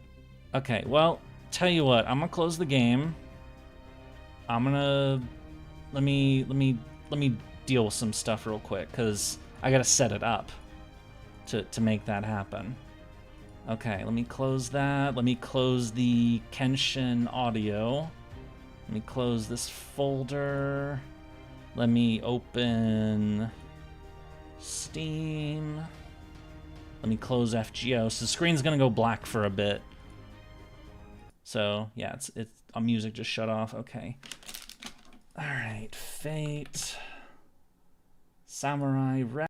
A: Okay, well, tell you what, I'm gonna close the game. I'm gonna let me deal with some stuff real quick, cause I gotta set it up to make that happen. Okay, let me close that. Let me close the Kenshin audio. Let me close this folder. Let me open Steam. Let me close FGO. So the screen's gonna go black for a bit. So yeah, it's music just shut off. Okay. All right, Fate, Samurai Red.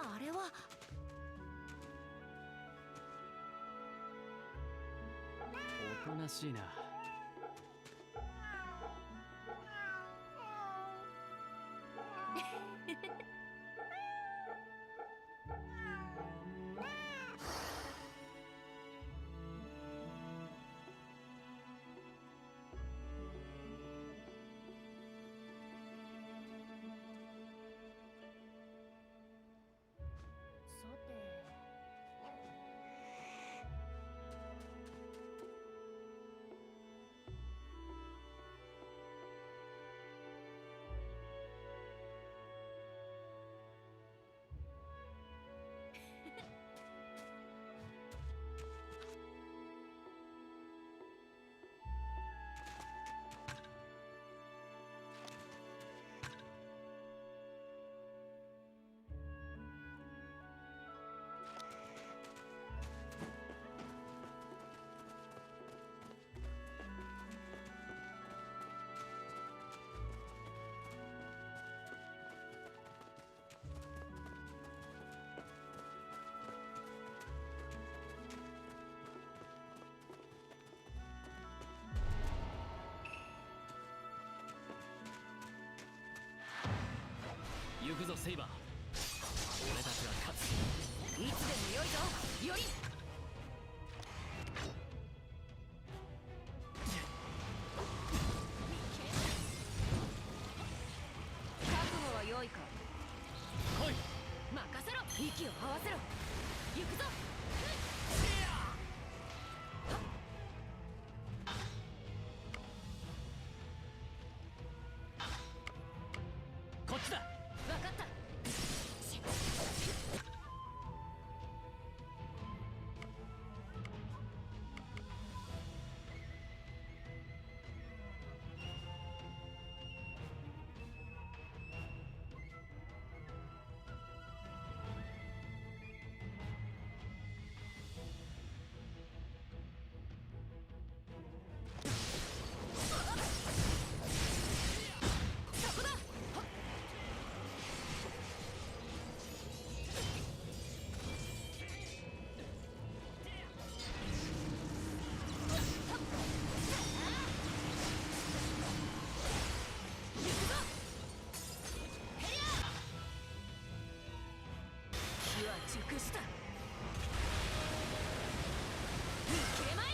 C: あれは。
D: おとなしいな。
C: さて。
D: 行くぞセイバー。俺たちは勝つ。
C: いつでもよいぞ。より。覚悟は良いか。
D: 来い。
C: 任せろ。息を合わせろ。行くぞ。
D: こっちだ。
C: 分かった。そこだ。火は熟した。消えまい。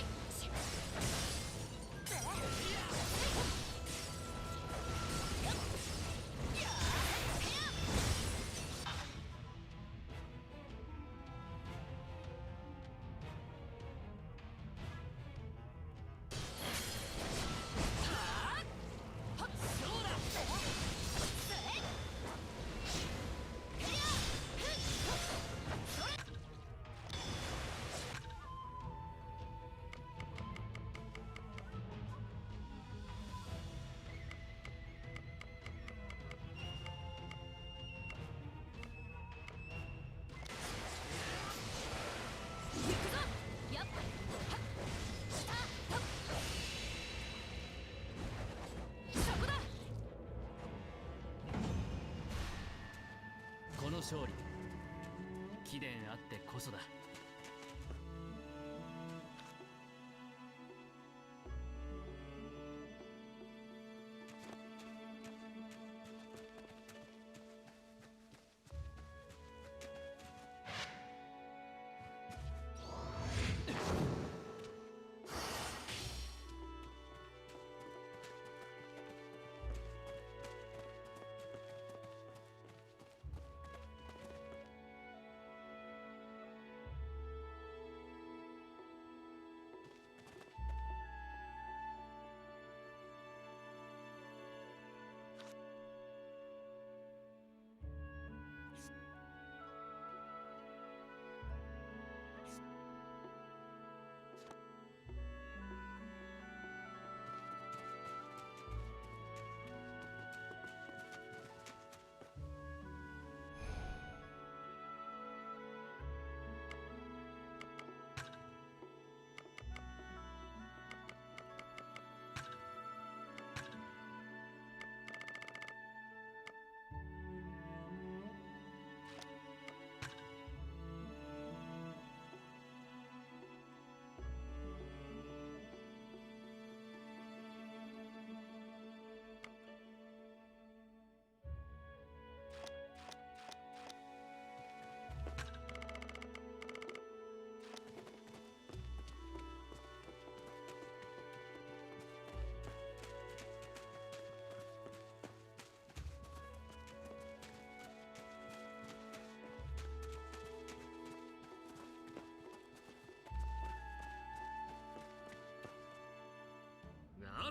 D: この勝利、貴殿あってこそだ。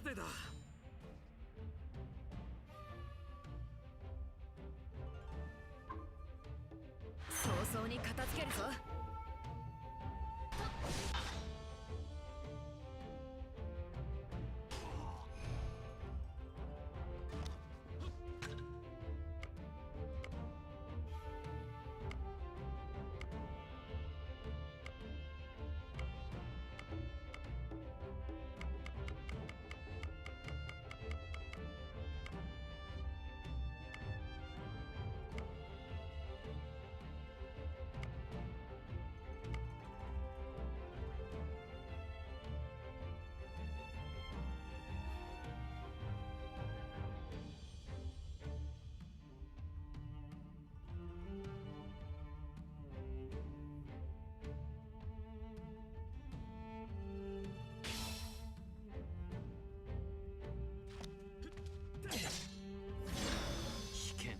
D: なぜだ。
C: 早々に片付けるぞ。
D: 危険。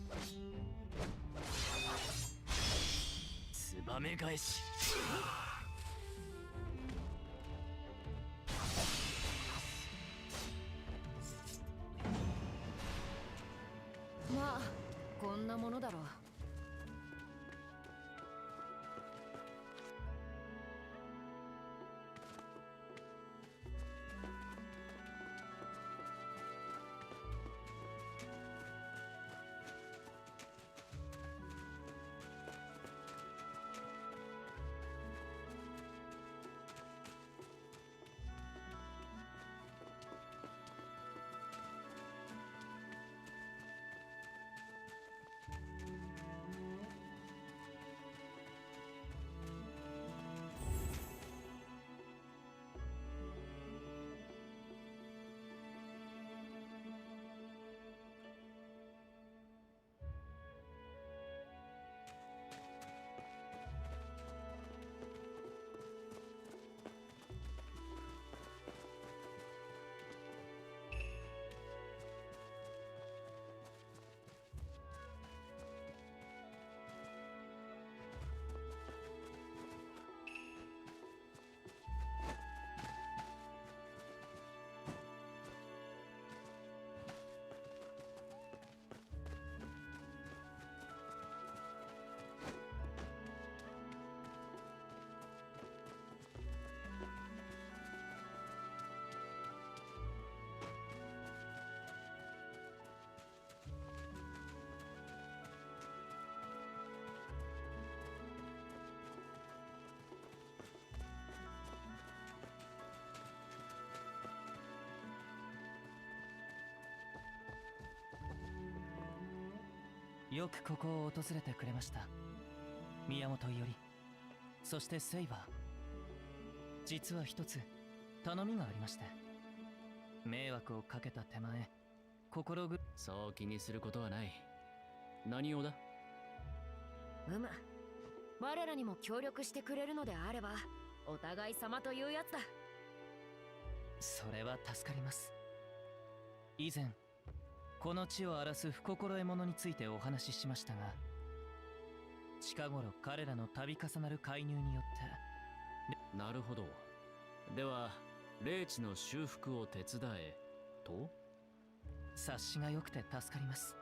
D: ツバメ返し。
C: まあこんなものだろう。
E: よくここを訪れてくれました。宮本より、そしてセイバー。実は一つ頼みがありまして、迷惑をかけた手前、
D: そう気にすることはない。何をだ。
C: 我らにも協力してくれるのであればお互い様というやつだ。
E: それは助かります。以前この地を荒らす不心得者についてお話ししましたが、近頃彼らの度重なる介入によって。
D: なるほど。では霊地の修復を手伝えと。
E: 察しが良くて助かります。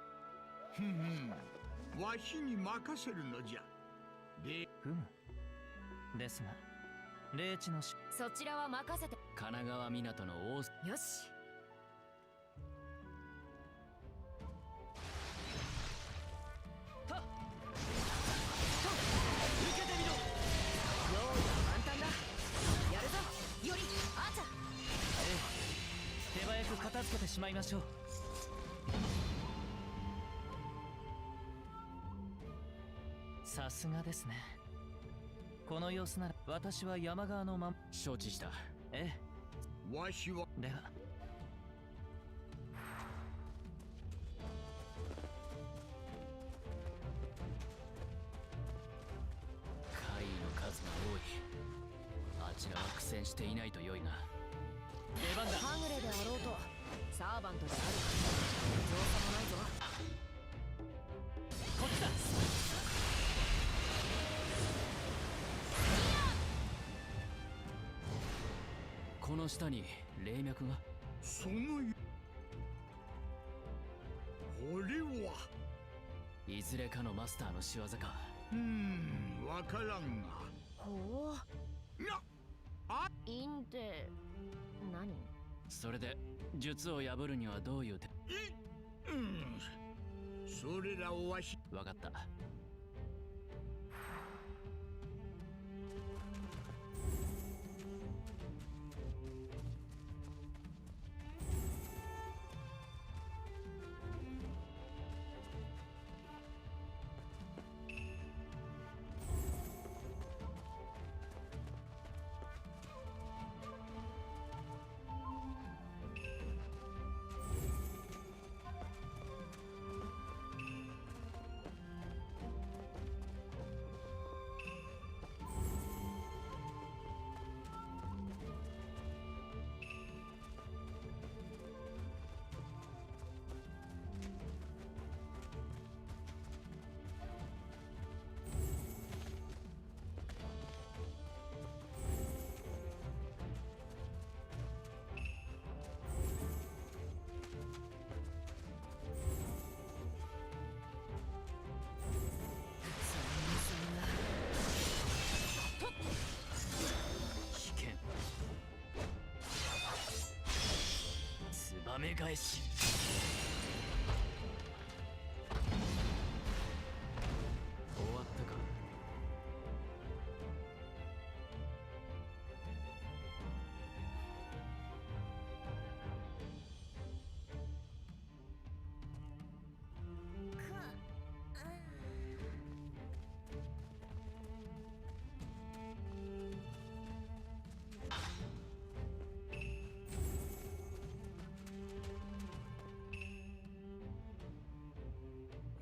F: わしに任せるのじゃ。
E: ふむ。ですが霊地の
C: そちらは任せて。
D: 神奈川港の大。
C: よし。
E: 手早く片付けてしまいましょう。さすがですね。この様子なら私は山側の
D: 承知した。
E: え
F: え。わしは。
E: では。
D: 怪異の数が多い。あちらは苦戦していないと良いが。
E: 出番だ。
C: はぐれであろうとサーバントである造作もないぞ。
E: こっちだ。
D: この下に霊脈が。
F: そのこれはい
D: ずれかのマスターの仕業か。
F: わからんが。
C: ほう。
F: なあ
C: いいんって何？
D: それで術を破るにはどういう手？
F: それらをわし
D: わかった。危険。ツバメ返し。終わったか。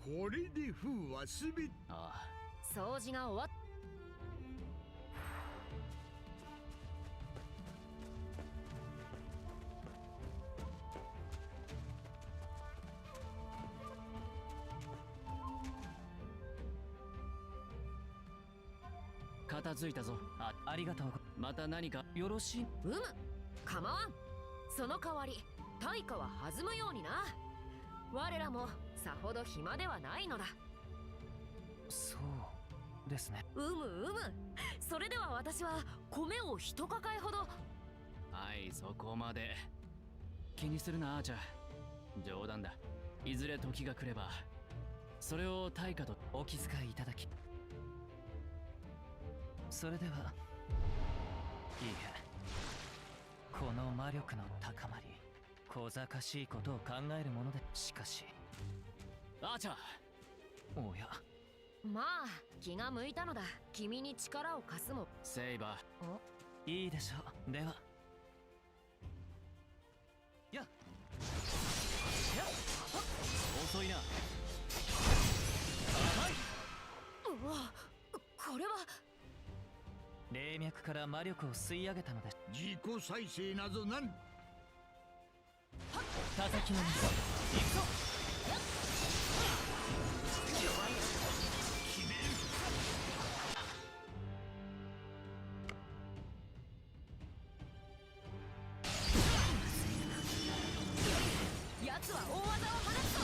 F: これで封はすべて。
D: ああ、
C: 掃除が終わっ。
D: 片付いたぞ。
E: ありがとう。
D: また何か
E: よろしい？
C: 構わん。その代わり対価は弾むようにな。我らもさほど暇ではないのだ。
E: そうですね。
C: それでは私は米を一抱えほど。
D: はい、そこまで。気にするな、アーチャー。冗談だ。いずれ時が来ればそれを対価と。
E: お気遣いいただき、それでは。いいえ、この魔力の高まり、小賢しいことを考えるもので。しかし
D: アーチャー。
E: おや、
C: まあ気が向いたのだ。君に力を貸すも。
D: セイバー。
E: いいでしょう。ではやっ
D: 遅いな。
C: うわ、これは。
E: 霊脈から魔力を吸い上げたのです。
F: 自己再生などなん。
E: 叩きのめす。行くぞ。
C: 奴は大技を放つぞ。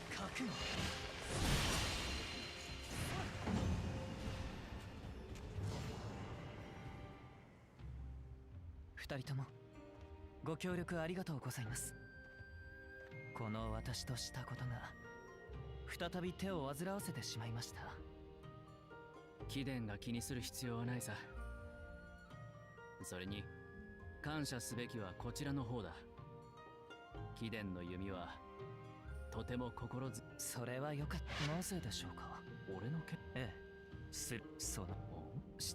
E: 覚悟。二人ともご協力ありがとうございます。この私としたことが再び手を煩わせてしまいました。
D: 貴殿が気にする必要はないさ。それに感謝すべきはこちらの方だ。貴殿の弓はとても心強。
E: それはよかった。なぜでしょうか。
D: 俺の剣。
E: ええ、そのし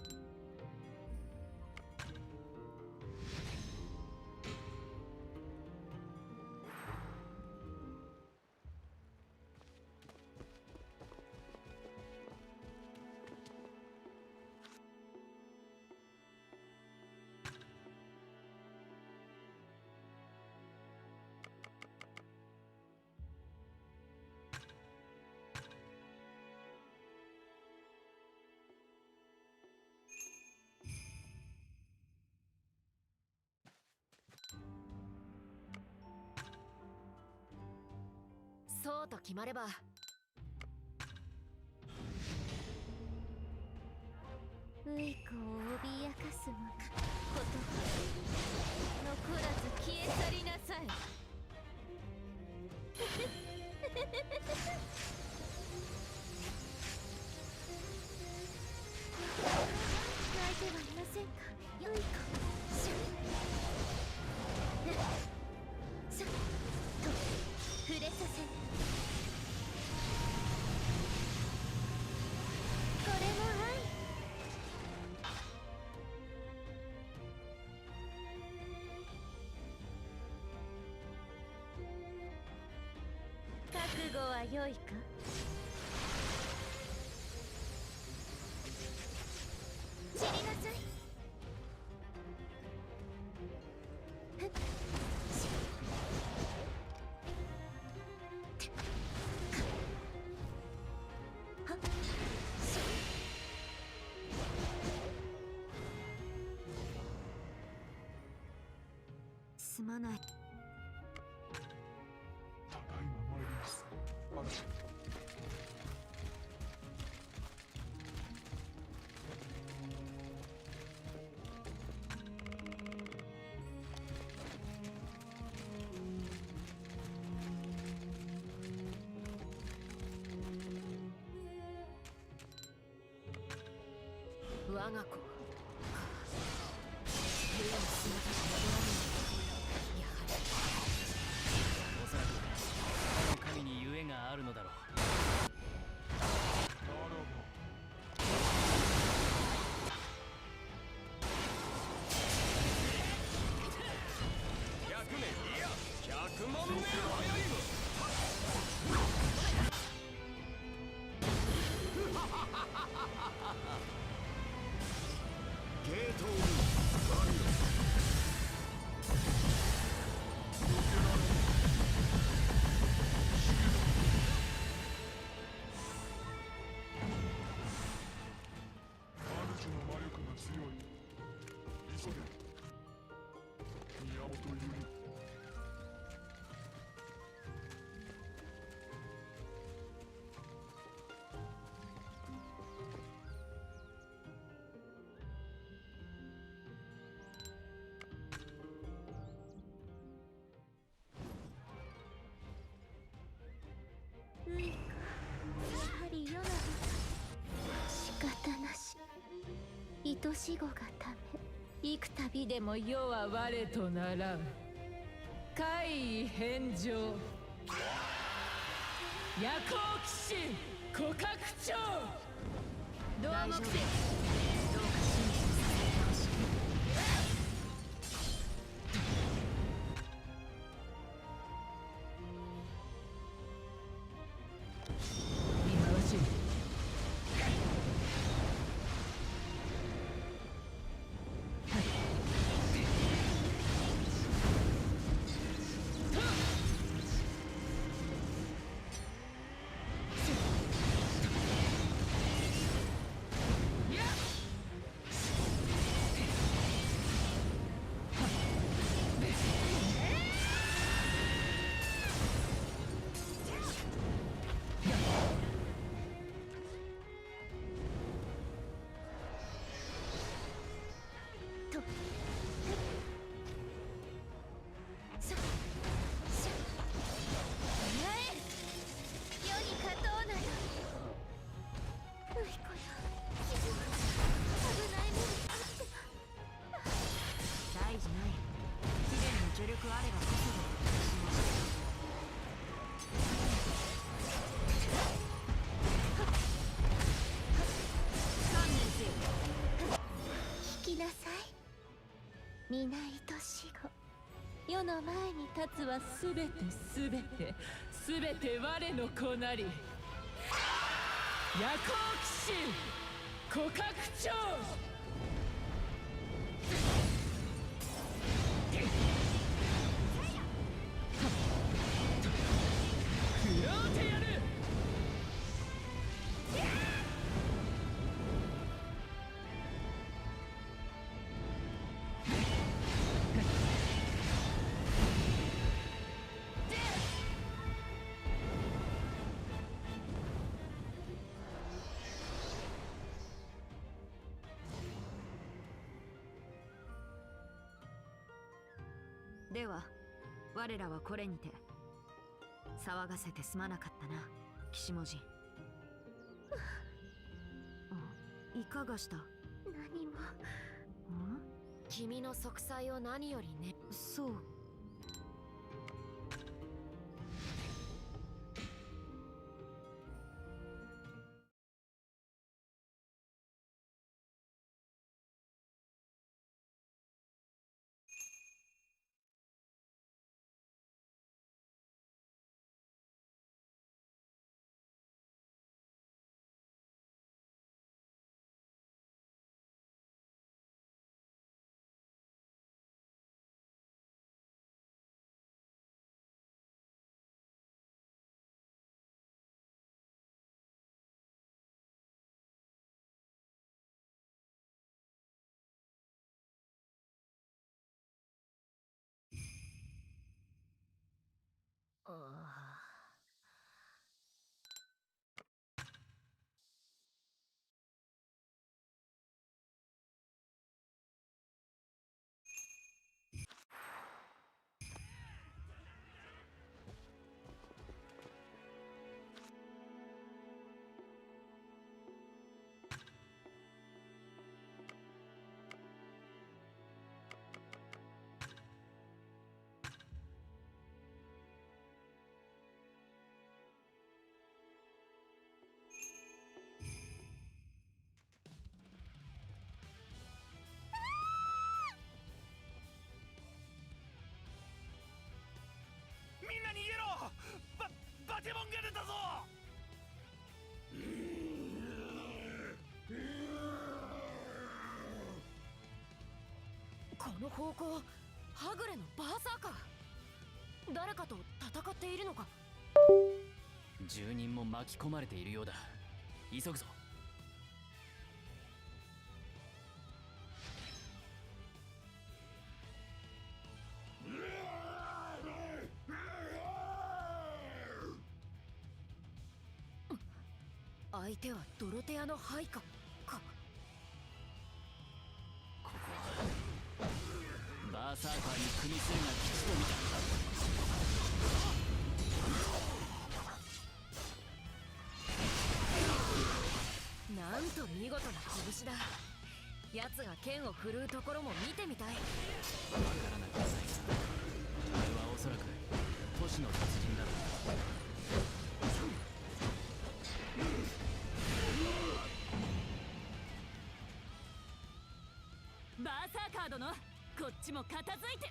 C: そうと決まれば
B: ウイコを脅かすものこと残らず消え去りなさい。泣いてはいませんか、ウイコ。さっと触れさせる。これも愛。覚悟は良いか。散りなさい。ふっしはっしすまない。
G: ただいま参ります。
C: 我が子か。竜の姿が戻らぬのやはり
D: おそらくこの神にゆえがあるのだろう。
G: ならば
D: 100年いや100万年早いの。
F: ゲートをガリ
G: 主の魔力が強い。急げ。宮本由美。
B: ウイカ、やはり世の仕方なし。愛し子がため幾度でも世は我とならん。怪異返上、夜行騎士互角長。
C: どうもくせどうか真実にさせてほしい。
B: 忌まわしい。
C: 助力あればこその観念せよ。
B: 聞きなさい。皆愛し子、世の前に立つはすべて我の子なり。夜行騎士互角長。食らうてやる。
C: では我らはこれにて。騒がせてすまなかったな、岸文人。いかがした？
B: 何も。
C: 君の息災を何よりね。そう。
E: みんな逃げろ！バケモンが出たぞ！
C: この方向、はぐれのバーサーカー。誰かと戦っているのか？
D: 住人も巻き込まれているようだ。急ぐぞ。
C: 相手はドロテアの配下か。
D: ここはバーサーカーに組みするが吉と見た。
C: なんと見事な拳だ。奴が剣を振るうところも見てみたい。
D: わからなくはないが、あれはおそらく都市の達人だろう。
H: バーサーカー殿、こっちも片付いてっ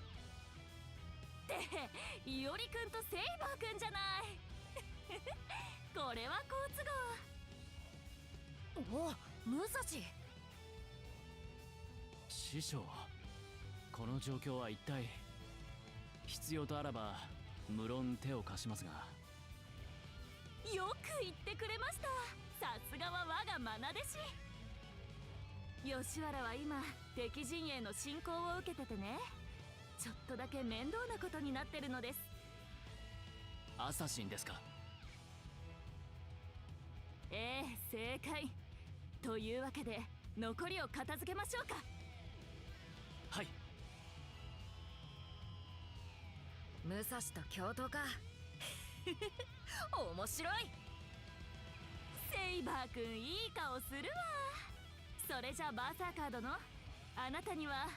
H: ていおりくんとセイバーくんじゃないこれは好都合。
C: お、武蔵。
D: 師匠、この状況は一体。必要とあらば無論手を貸しますが。
H: よく言ってくれました。さすがは我が愛弟子。吉原は今敵陣営の侵攻を受けててね、ちょっとだけ面倒なことになってるのです。
D: アサシンですか？
H: ええ、正解。というわけで残りを片付けましょうか。
D: はい。
C: 武蔵と共闘か面白い。
H: セイバーくんいい顔するわ。それじゃあバーサーカー殿、あなたには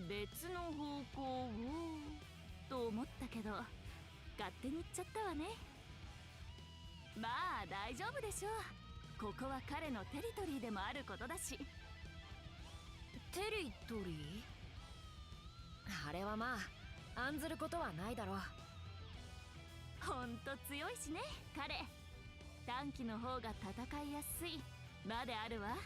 H: 別の方向をと思ったけど勝手に言っちゃったわね。まあ大丈夫でしょう。ここは彼のテリトリーでもあることだし。
C: テリトリー？あれはまあ案ずることはないだろう。
H: ほんと強いしね彼。短期の方が戦いやすいまであるわ。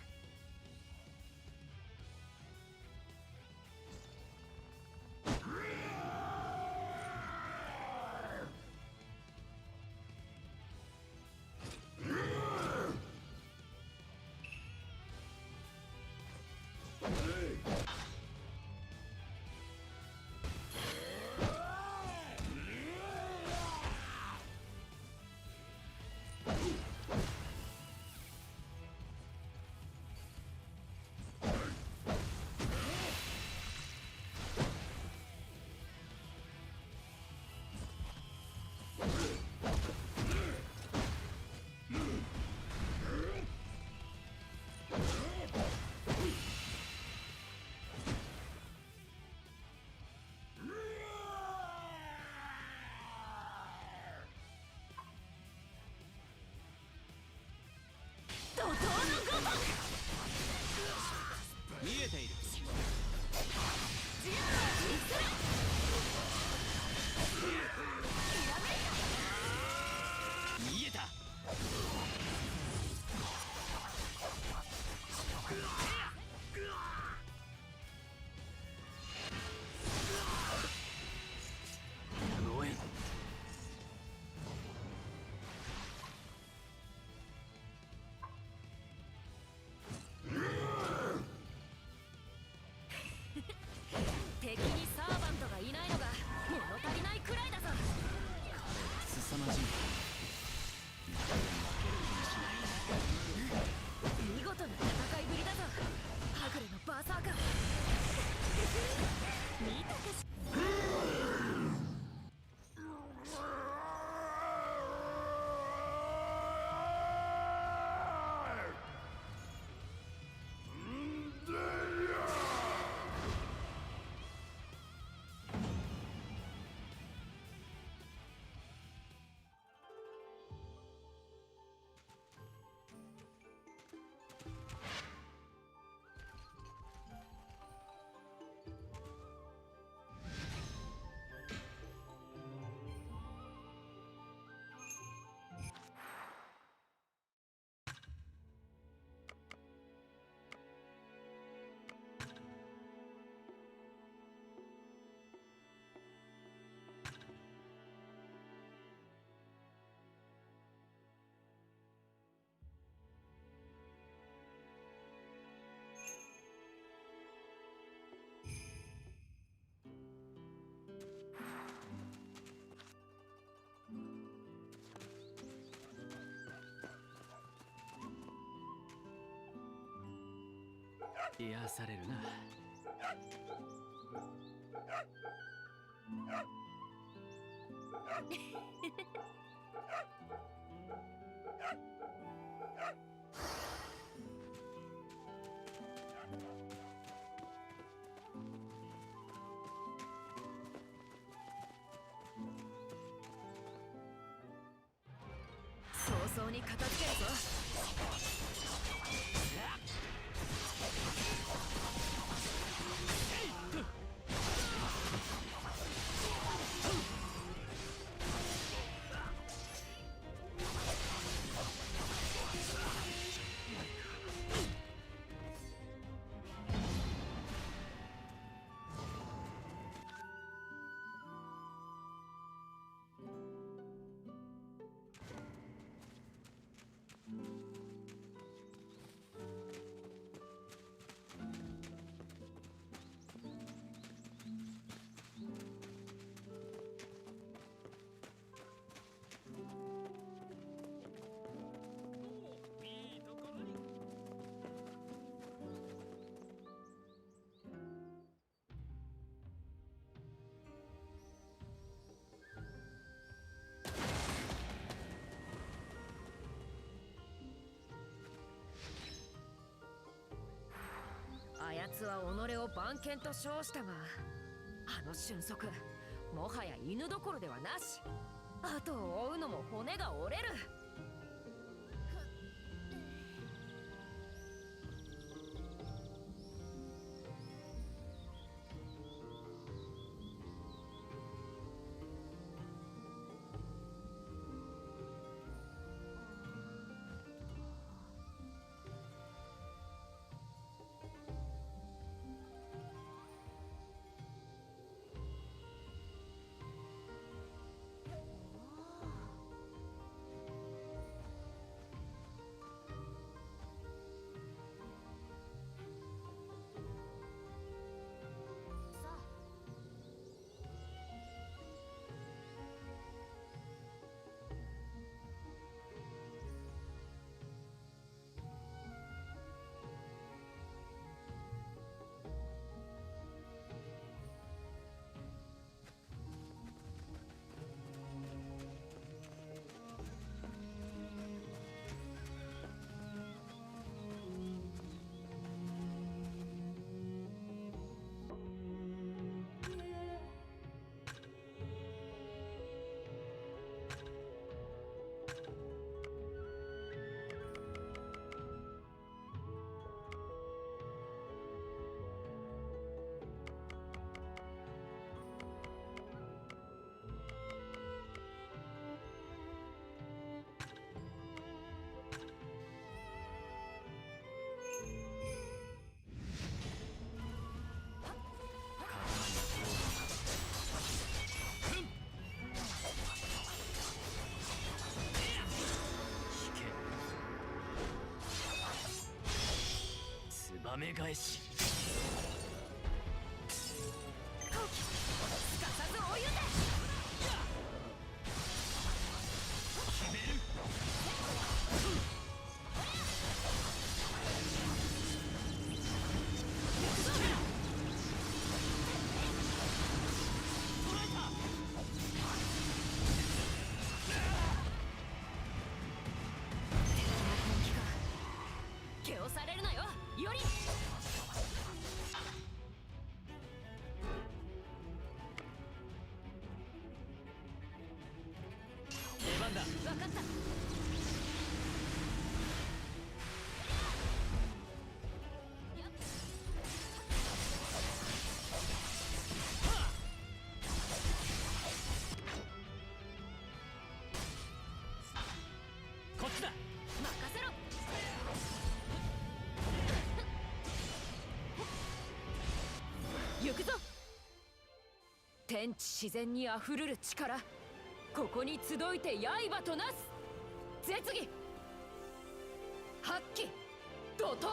H: 怒涛のごとく
D: 見えている。
H: 人類にする
D: 見えた。やむをえん。
C: 敵にサーバントがいないのが物足りないくらいだぞ。
D: 凄まじい。
C: 見事な戦いぶりだぞ、はぐれのバーサーカー。見たかし
D: 癒されるな。
C: 早々に片付けるぞ。あやつは己を番犬と称したが、あの俊足、もはや犬どころではなし。後を追うのも骨が折れる。
E: け返し。
C: すかさず追い打て。
E: 決める。
C: 気をされるなよより。
E: 出番だ。
C: 分かった。
E: こっちだ。
C: 任せろ。行くぞ。天地自然にあふるる力、ここに集いて刃となす。絶技発揮怒涛。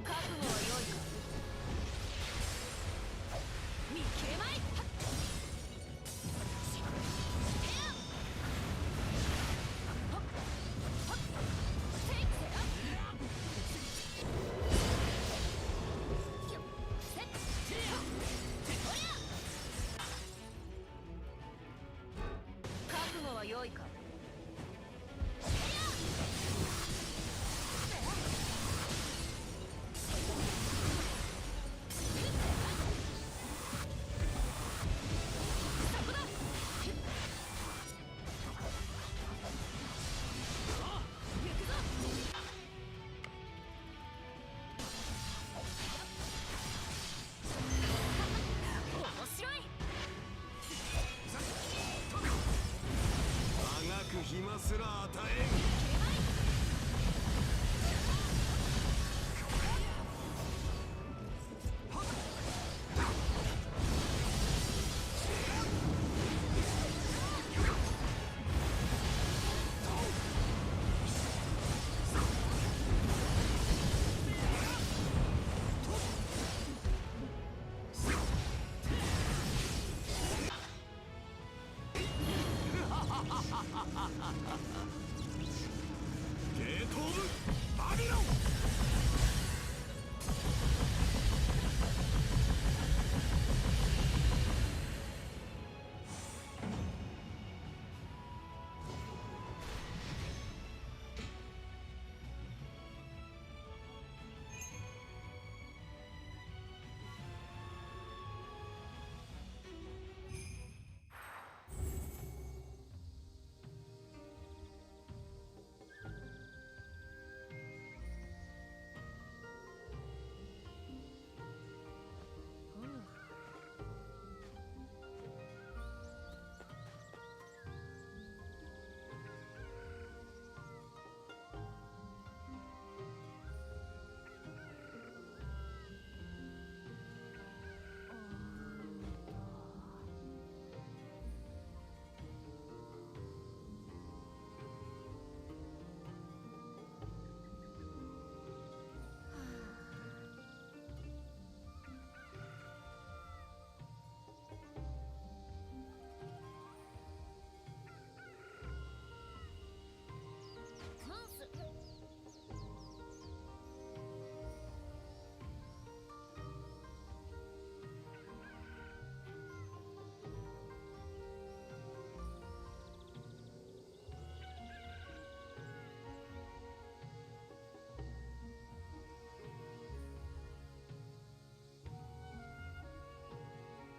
C: 覚悟は良いか。見切れまい。覚悟は良いか。
F: 暇すら与えん。